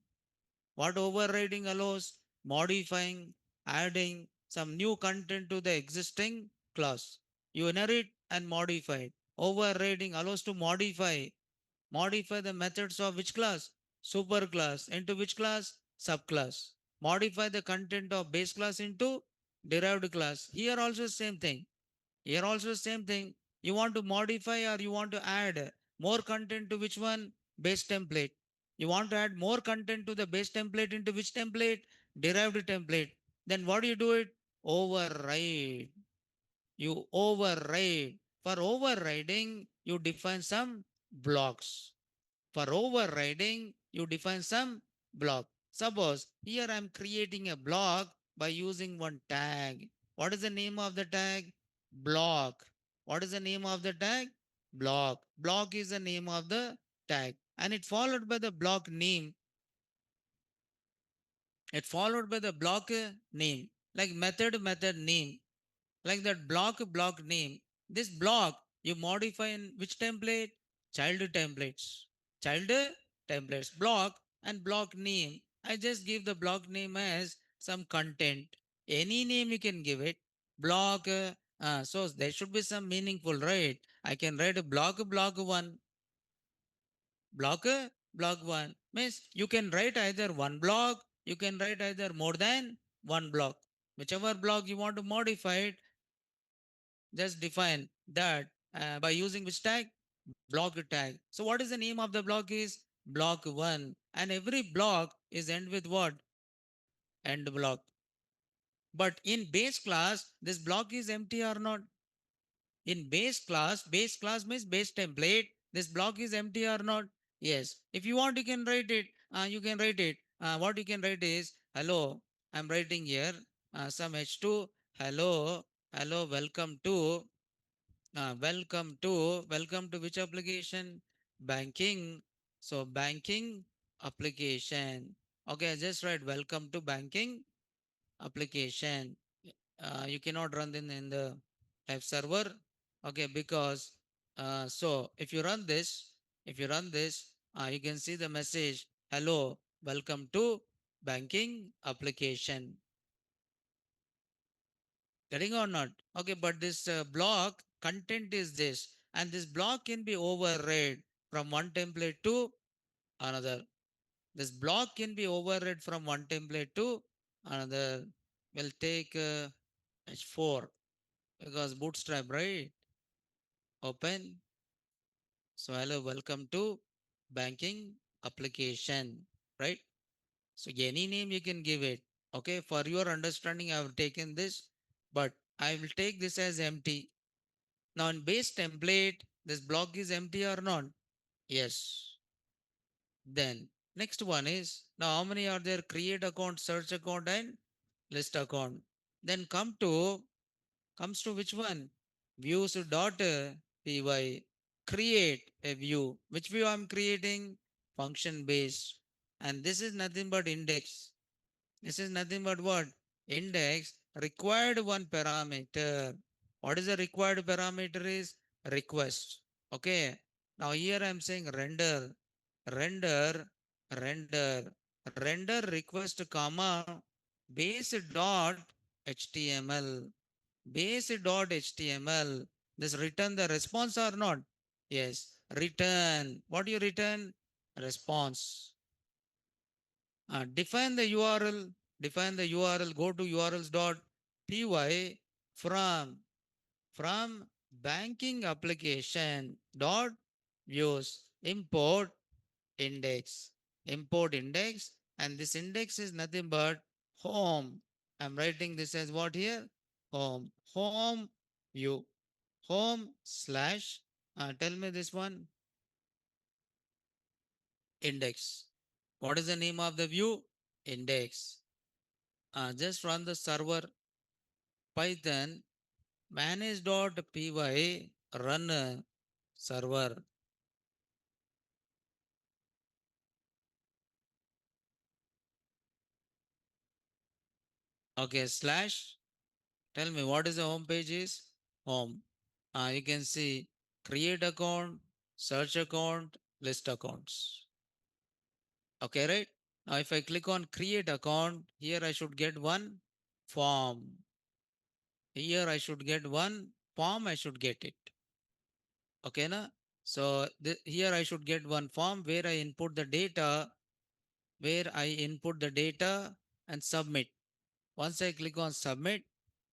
What overriding allows? Modifying, adding some new content to the existing class. You inherit and modify it. Overriding allows to modify. Modify the methods of which class? Superclass. Into which class? Subclass. Modify the content of base class into derived class. Here also same thing. Here also same thing. You want to modify or you want to add more content to which one? Base template. You want to add more content to the base template into which template? Derived template. Then what do you do it? Override. You override. For overriding, you define some blocks. For overriding, you define some block. Suppose here I'm creating a block by using one tag. What is the name of the tag? block. What is the name of the tag? Block. Block is the name of the tag. And it followed by the block name. It followed by the block name. Like method name. Like that block name. This block you modify in which template? Child templates. Child templates. Block and block name. I just give the block name as some content. Any name you can give it. Block. So there should be some meaningful, right? I can write a block one. Block block one. Means you can write either one block. You can write either more than one block. Whichever block you want to modify it, just define that by using which tag? Block tag. So what is the name of the block is? Block 1. And every block is end with what? End block. But in base class, this block is empty or not? In base class means base template. This block is empty or not? Yes. If you want, you can write it. You can write it. What you can write is, hello, I'm writing here some H2. Hello, hello, welcome to which application? Banking. So banking application. Okay, just write welcome to banking application. You cannot run in the F server. Okay, because so if you run this, you can see the message, hello, welcome to banking application. Getting or not? Okay, but this block content is this, and this block can be override from one template to another. This block can be override from one template to another. We'll take H4 because bootstrap, right? Open. So hello, welcome to banking application, right? So any name you can give it. Okay, for your understanding, I have taken this, but I will take this as empty. Now in base template, this block is empty or not? Yes. Then next one is, now how many are there? Create account, search account and list account. Then comes to which one? Views dot py. Create a view. Which view I'm creating? Function based. And this is nothing but index. This is nothing but what? Index required one parameter. What is the required parameter is? Request. Okay. Now here I'm saying render, render, render request comma base dot HTML. Base dot HTML. This return the response or not? Yes. Return. What do you return? Response. Define the URL, define the URL, go to urls.py from banking application dot views import index, and this index is nothing but home. I'm writing this as what here? Home view, home slash, tell me this one, index. What is the name of the view? Index. Just run the server python manage.py run server. Okay, slash. Tell me what is the home page is? Home. You can see create account, search account, list accounts. Okay, right? Now if I click on create account, here I should get one form. Here I should get one form, I should get it. Okay, na? So here I should get one form where I input the data, and submit. Once I click on submit,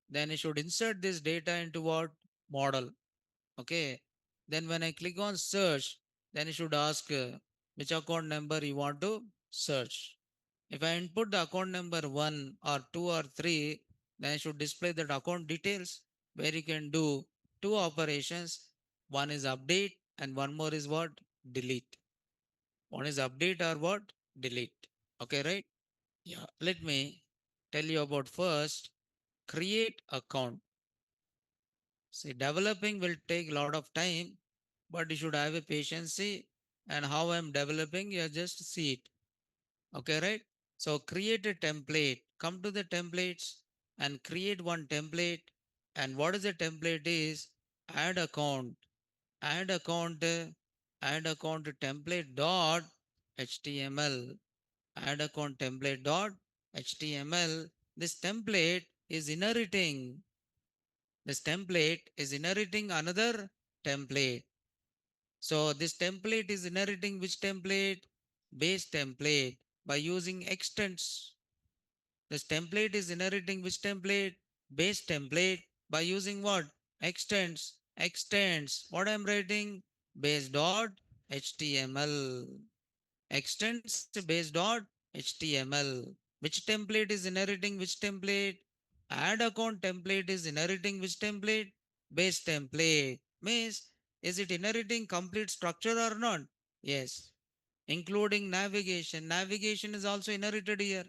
then I should insert this data into what? Model. Okay. Then when I click on search, then it should ask which account number you want to search. If I input the account number 1 or 2 or 3, then I should display that account details where you can do two operations. One is update and one more is what? Delete. One is update or what? Delete. Okay, right? Yeah. Let me tell you about first create account. See, developing will take a lot of time, but you should have a patience. And how I'm developing, you just see it. Okay, right? So create a template. Come to the templates and create one template. And what is the template is add account, add account, add account template dot html, add account template dot html. This template is inheriting. This template is inheriting another template. So this template is inheriting which template? Base template by using extents. This template is inheriting which template? Base template by using what? Extents. Extents. What I'm writing? Base dot html. Extents base dot html. Which template is inheriting which template? Add account template is inheriting which template? Base template. Means, is it inheriting complete structure or not? Yes. Including navigation. Navigation is also inherited here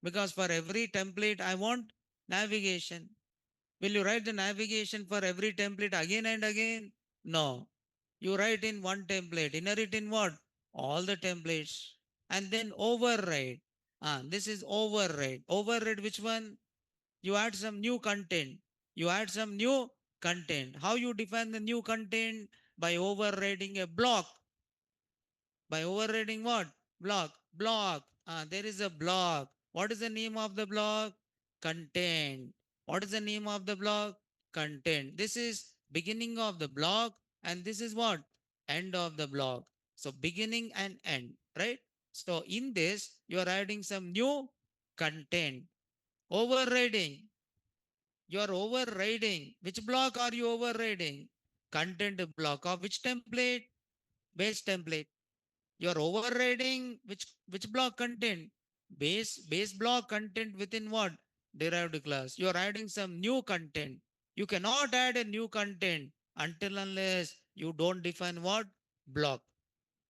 because for every template I want navigation. Will you write the navigation for every template again and again? No. You write in one template, inherit in what? All the templates. And then override. This is override. Override which one? You add some new content. You add some new content. How you define the new content? By overriding a block. By overriding what? Block. Block. There is a block. What is the name of the block? Content. What is the name of the block? Content. This is beginning of the block and this is what? End of the block. So beginning and end, right? So in this, you are adding some new content. Overriding. You are overriding. Which block are you overriding? Content block of which template? Base template. You're overriding which block content? Base block content within what? Derived class. You're adding some new content. You cannot add a new content until unless you don't define what? Block.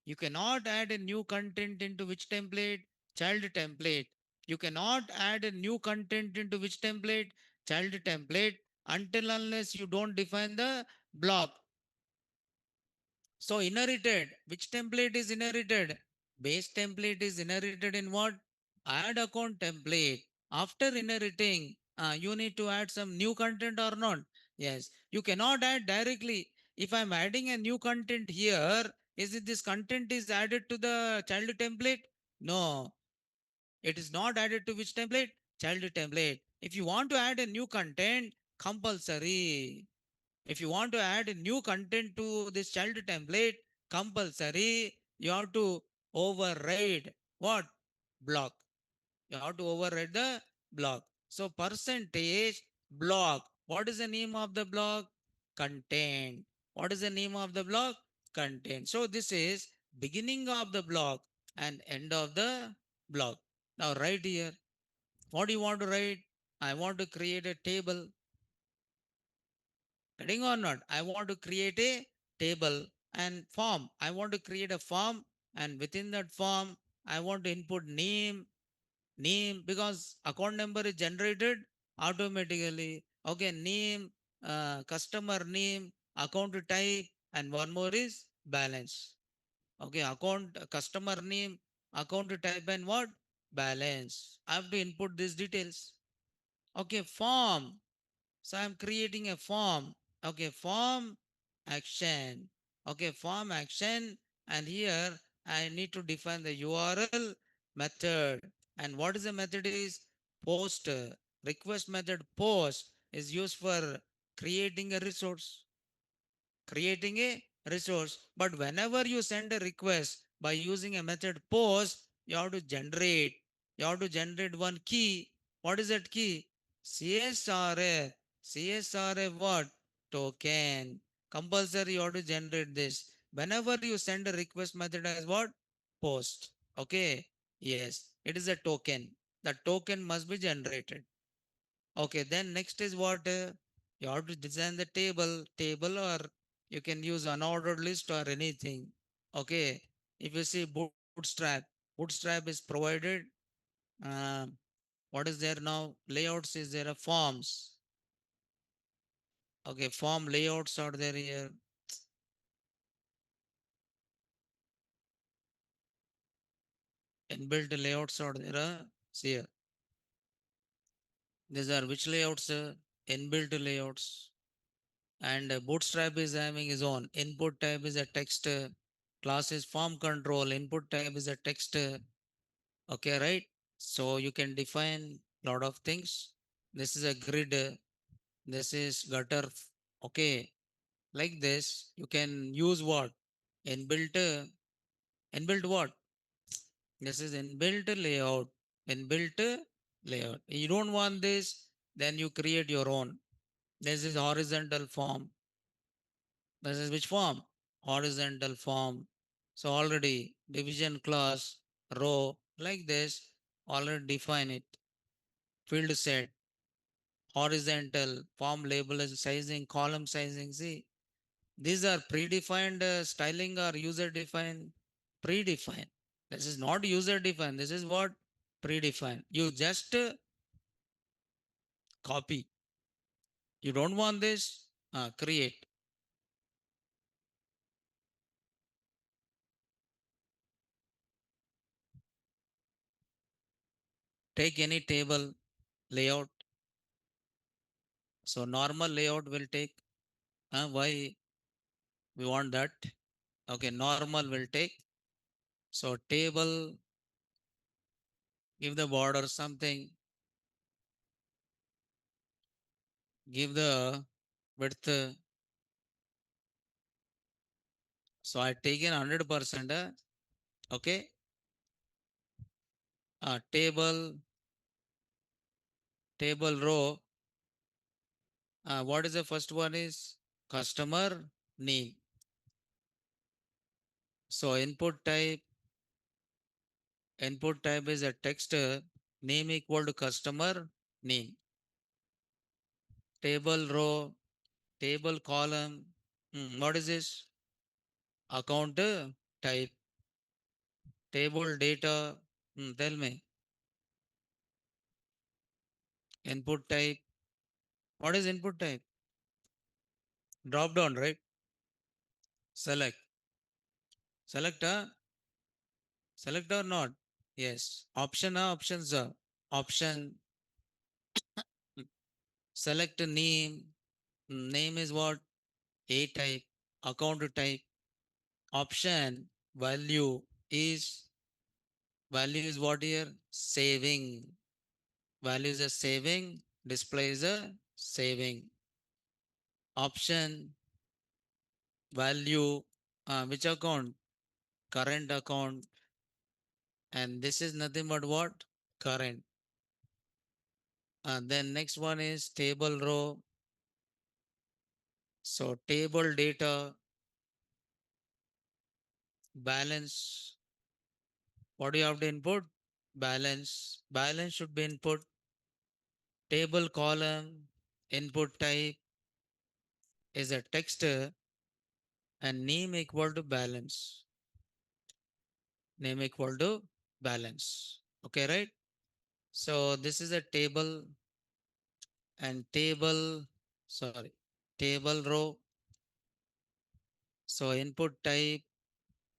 You cannot add a new content into which template? Child template. You cannot add a new content into which template? Child template until unless you don't define the block. So inherited, which template is inherited? Base template is inherited in what? Add account template. After inheriting, you need to add some new content or not? Yes. You cannot add directly. If I'm adding a new content here, is it this content is added to the child template? No. It is not added to which template? Child template. If you want to add a new content, compulsory. If you want to add new content to this child template, compulsory, you have to override what? Block. You have to override the block. So percentage block. What is the name of the block? Content. What is the name of the block? Content. So this is beginning of the block and end of the block. Now write here. What do you want to write? I want to create a table. Getting or not? I want to create a table and form. I want to create a form and within that form, I want to input name because account number is generated automatically. Okay, name, customer name, account type, and one more is balance. Okay, account, customer name, account type, and what? Balance. I have to input these details. Okay, form. So I'm creating a form. Okay, form action. Okay, form action. And here I need to define the URL method. And what is the method is post. Request method post is used for creating a resource. Creating a resource. But whenever you send a request by using a method post, you have to generate. You have to generate one key. What is that key? CSRF. CSRF what? Token. Compulsory you have to generate this. Whenever you send a request method as what? Post. Okay. Yes. It is a token. The token must be generated. Okay, then next is what? You have to design the table or you can use unordered list or anything. Okay, if you see bootstrap is provided. Uh, what is there now? Layouts is there, forms. Okay, form layouts are there here. Inbuilt layouts are there. See here. These are which layouts? Inbuilt layouts. And Bootstrap is having his own. Input type is a text. Class is form control. Input type is a text. Okay, right? So you can define lot of things. This is a grid. This is gutter. Okay, like this. You can use what? Inbuilt. Inbuilt what? This is inbuilt layout. Inbuilt layout. You don't want this, then you create your own. This is horizontal form. This is which form? Horizontal form. So already division class, row, like this, already define it. Field set, horizontal, form label and sizing, column sizing. See, these are predefined styling or user defined? Predefined. This is not user defined. This is what? Predefined. You just copy. You don't want this? Create. Take any table layout. So normal layout will take. Why we want that? Okay, normal will take. So table, give the border something, give the width. So I taken 100%. Okay, table row. What is the first one is customer name. So input type is a text, name equal to customer name. Table row, table column. What is this? Account type, table data. Tell me. Input type. What is input type? Drop down, right? Select. Select, select or not? Yes. Option, options. Option. Select name. Name is what? A type. Account type. Option. Value is what here? Saving. Value is a saving. Display is a saving. Option. Value. Which account? Current account. And this is nothing but what? Current. Then next one is table row. So table data, balance. What do you have to input? Balance. Balance should be input. Table column, input type is a text and name equal to balance. Name equal to balance. Okay, right? So this is a table and table row. So input type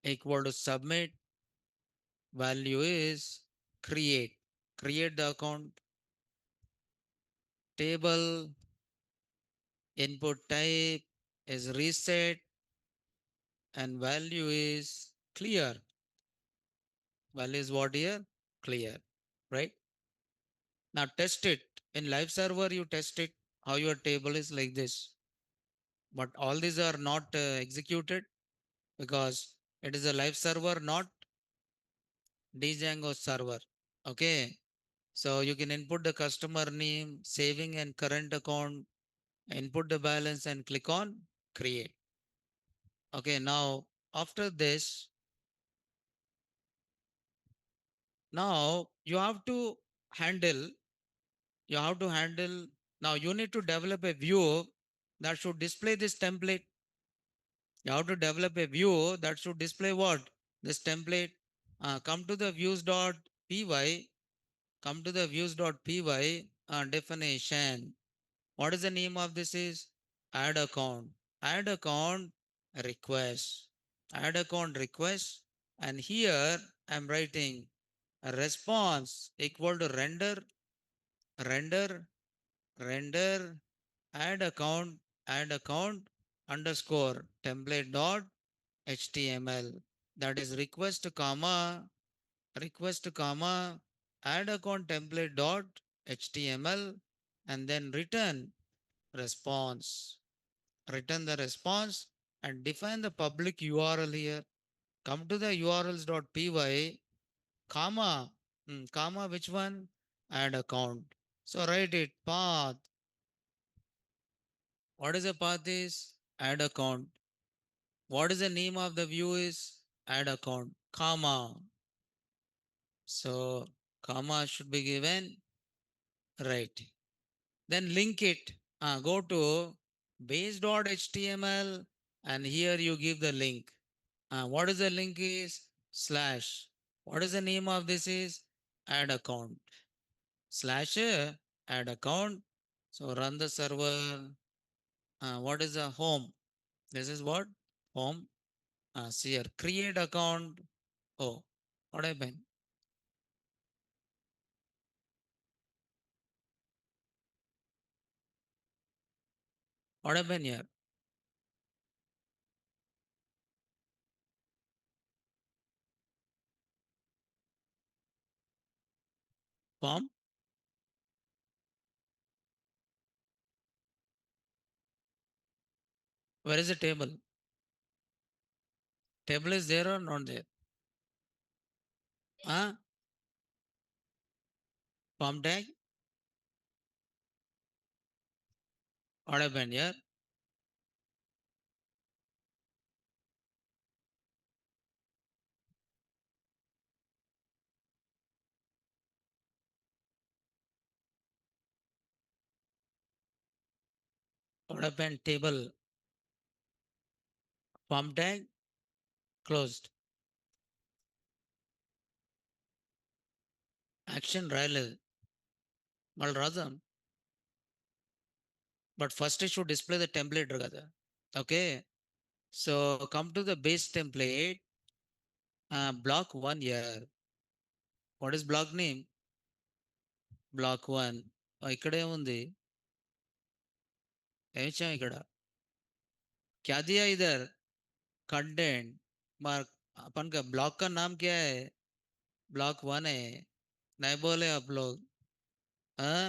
equal to submit. Value is create. Create the account. Table input type is reset and value is clear. Value is what here? Clear. Right? Now test it. In live server, you test it how your table is like this. But all these are not executed because it is a live server, not Django server. Okay. So you can input the customer name, saving and current account, input the balance and click on create. Okay, now after this, now handle, you have to handle, now you need to develop a view that should display this template. You have to develop a view that should display what? This template. Come to the views.py, come to the views.py definition. What is the name of this is? add account, add account request, add account request, and here I'm writing a response equal to render, render, add account underscore template dot html. That is request comma add account template dot html, and then response return the response and define the public URL here. Come to the urls.py, comma, comma, which one? Add account. So write it path. What is the path is? Add account. What is the name of the view is? Add account, comma. So comma should be given, right. Then link it. Go to base.html and here you give the link. What is the link is? Slash. What is the name of this is? Add account. Slash add account. So run the server. What is the home? This is what? Home. See here. Create account. Oh, what happened? What happened here? Form? Where is the table? Table is there or not there? Huh? Form tag? What happened here? What happened? Table. Form tag closed. Action rail. Malrazam. But first it should display the template together. Okay. So come to the base template. Block one here. What is block name? Block one. ఇక్కడే ఉంది ఏమిచ్చాం ఇక్కడ क्या दिया इधर content mark अपन का block का नाम क्या है ब्लॉक वन है नहीं बोले आप लोग हाँ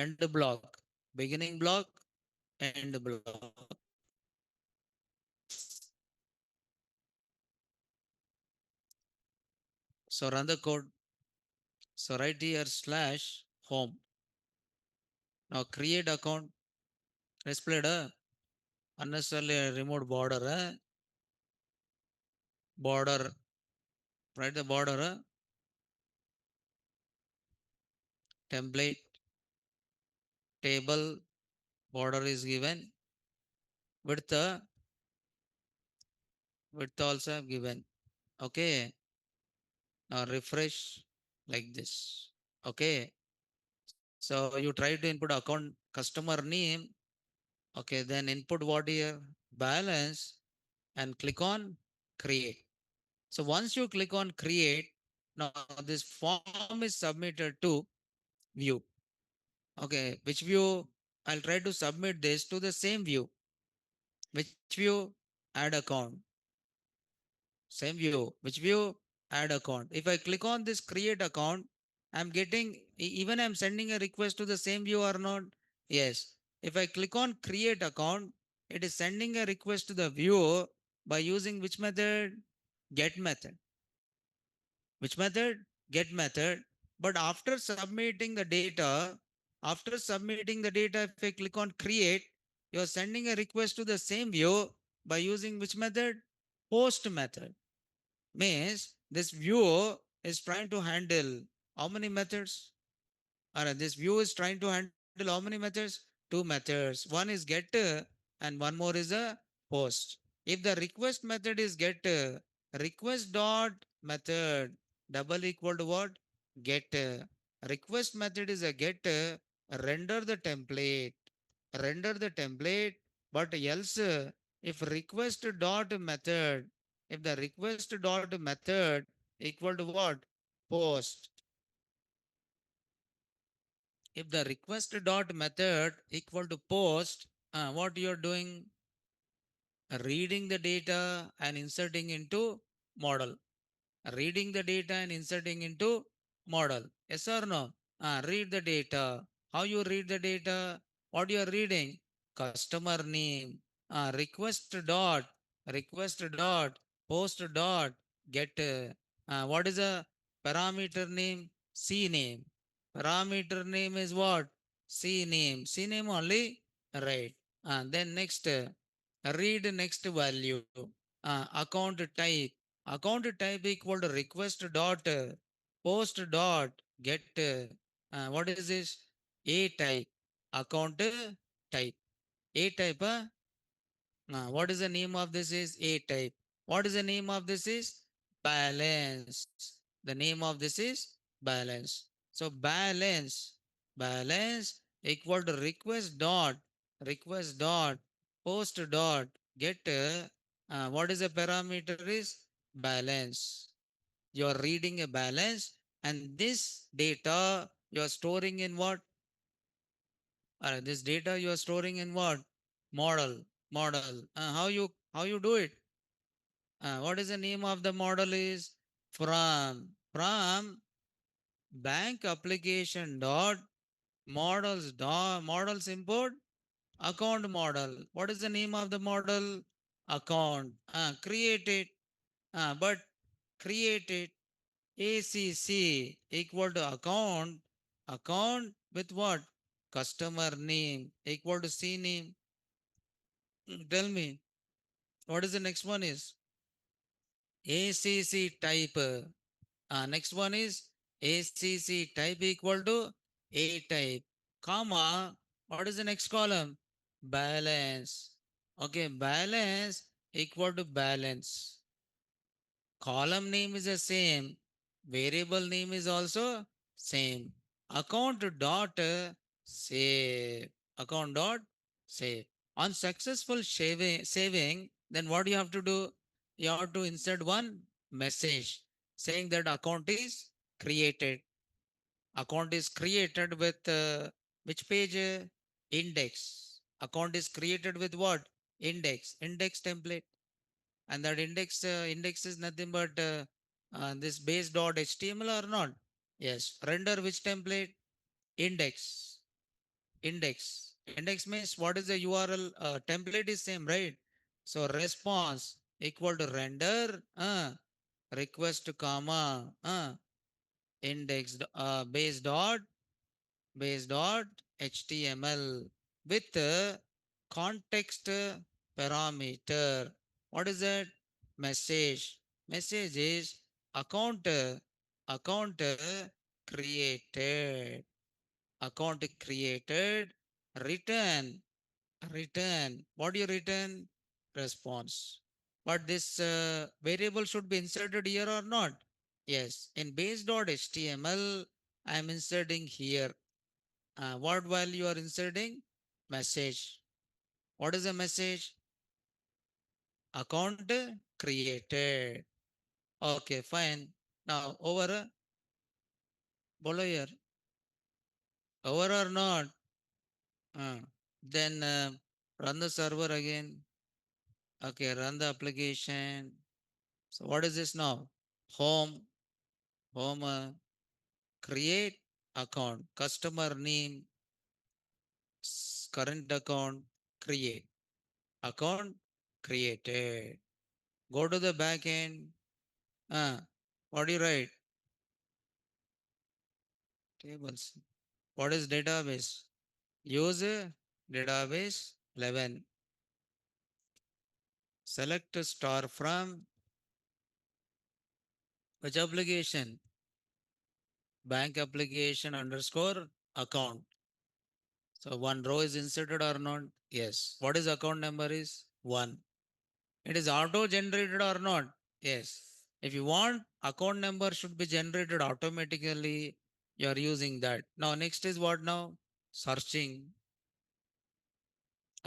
and block beginning block and block so run the code so right here slash home now create account displayed unnecessarily removed border border write the border template table border is given width width also have given okay now refresh like this okay so you try to input account customer name okay then input what here balance and click on create so once you click on create now this form is submitted to view okay which view I'll try to submit this to the same view which view add account same view which view add account if I click on this create account I'm getting even I'm sending a request to the same view or not yes if I click on create account it is sending a request to the view by using which method get method which method get method but after submitting the data if I click on create you're sending a request to the same view by using which method post method means this view is trying to handle how many methods? Or this view is trying to handle how many methods? Two methods. One is get and one more is a post. If the request method is get, request dot method double equal to what? Get. Request method is a get, render the template. render the template, but else if request dot method, if the request dot method equal to what? Post. If the request dot method equal to post, what you are doing? Reading the data and inserting into model. Reading the data and inserting into model. Yes or no? Read the data. How you read the data? What you are reading? Customer name. Request dot post dot get. What is a parameter name? C name. Parameter name is what? C name. C name only. Right. Then next, read next value. Account type. Account type equal to request dot post dot get. What is this? A type. Account type. A type. What is the name of this is A type. What is the name of this is balance. The name of this is balance. So balance equal to request dot post dot get. What is the parameter is balance. You are reading a balance, and this data you are storing in what? This data you are storing in what? Model. How you do it? What is the name of the model is? From bank application dot models import account model. What is the name of the model? Account. Create it. But create it. ACC equal to account with what? Customer name equal to C name. Tell me, what is the next one is? ACC type. Next one is ACC type equal to A type, comma. What is the next column? Balance. Okay, balance equal to balance. Column name is the same. Variable name is also same. Account dot save. Account dot save. On successful saving, then what you have to do? You have to insert one message saying that account is created. Account is created with which page? Index. Account is created with what? Index template. And that index is nothing but this base.html or not? Yes. Render which template? Index. Index means what is the URL? Template is same, right? So response equal to render request comma index base dot html with context parameter. What is that? Message. Message is account account created. Account created. Return. What do you return? Response. But this variable should be inserted here or not? Yes. In base.html, I am inserting here. What value you are inserting? Message. What is the message? Account created. Okay, fine. Now over, bolo here. Over or not? Uh, then run the server again. Okay, run the application. So what is this now? Home, home, create account, customer name, current account, create. Account created. Go to the back end. Uh, what do you write? Tables. What is database? Use database 11. Select star from which application? Bank application underscore account. So one row is inserted or not? Yes. What is account number is? 1. It is auto generated or not? Yes. If you want account number should be generated automatically, you are using that. Now next is what now? Searching.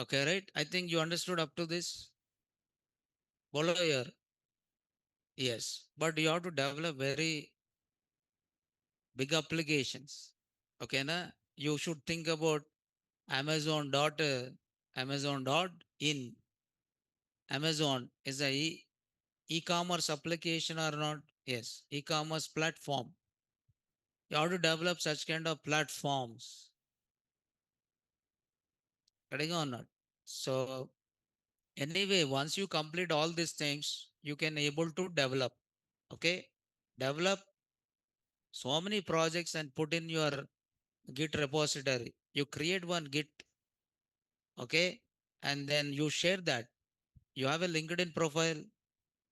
Okay, right? I think you understood up to this. Follow your, yes. But you have to develop very big applications. Okay, na? You should think about Amazon dot Amazon dot in. Amazon is a e-commerce application or not? Yes, e-commerce platform. You have to develop such kind of platforms. Getting or not? So anyway, once you complete all these things, you can able to develop. Okay, develop so many projects and put in your Git repository. You create one Git, okay, and then you share that. You have a LinkedIn profile,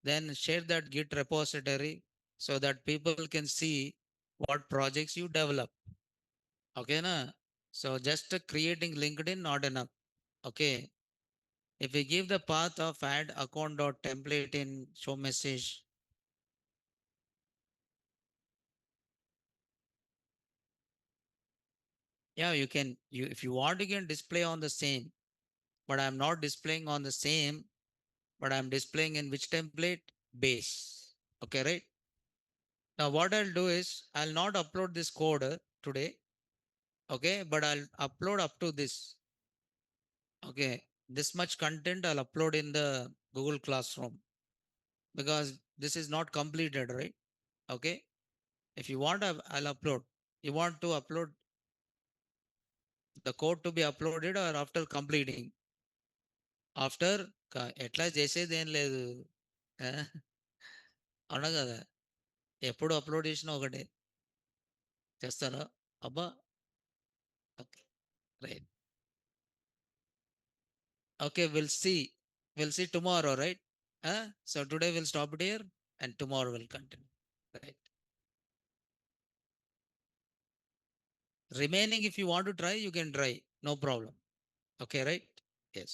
then share that Git repository so that people can see what projects you develop. Okay, na? So just creating LinkedIn not enough. Okay. If we give the path of add account dot template in show message, yeah, you can you if you want you can display on the same, but I'm not displaying on the same, but I'm displaying in which template? Base. Okay, right? Now what I'll do is I'll not upload this code today. Okay, but I'll upload up to this. Okay, this much content I'll upload in the Google Classroom because this is not completed, right? Okay, if you want, I'll upload. You want to upload the code to be uploaded or after completing? After ఎట్లా చేసేది ఏం లేదు. ఆ, అవునా కదా? ఎప్పుడు upload చేసినా ఒకటే చేస్తారా? అబ్బా. Okay, right. Okay, will see tomorrow, right? So today will stop it here and tomorrow will continue, right? Remaining, if you want to try, you can try, no problem. Okay, right? Yes.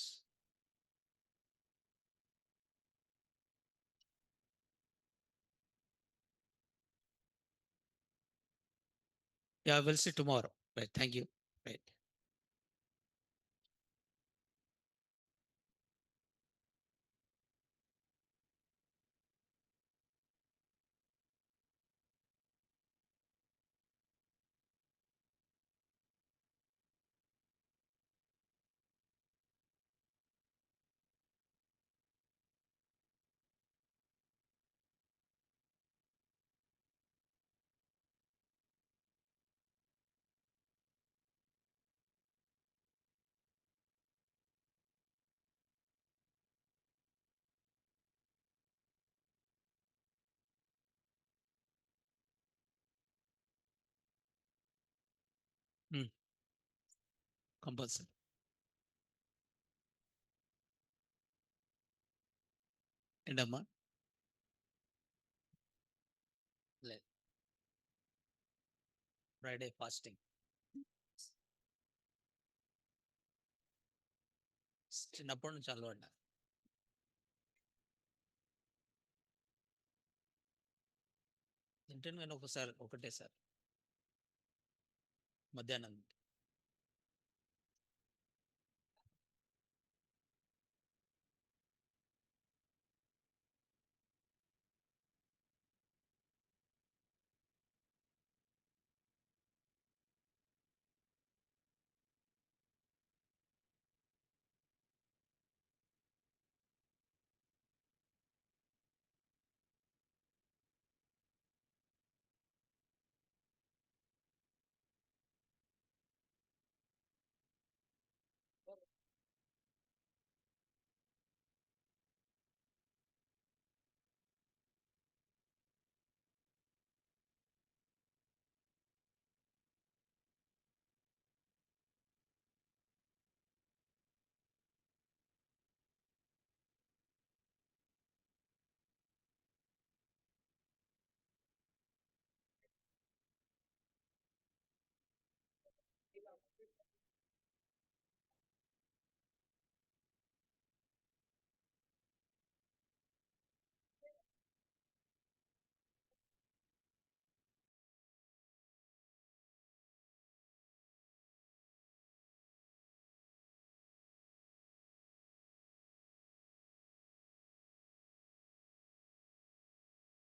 Yeah, we'll see tomorrow. Right. Thank you. Right. Hmm. Compulsory. Endama. Friday fasting. చిన్నప్పటి నుంచి అలవాటు. తింటాను కానీ ఒకసారి ఒకటేసారి మధ్యాహ్నం.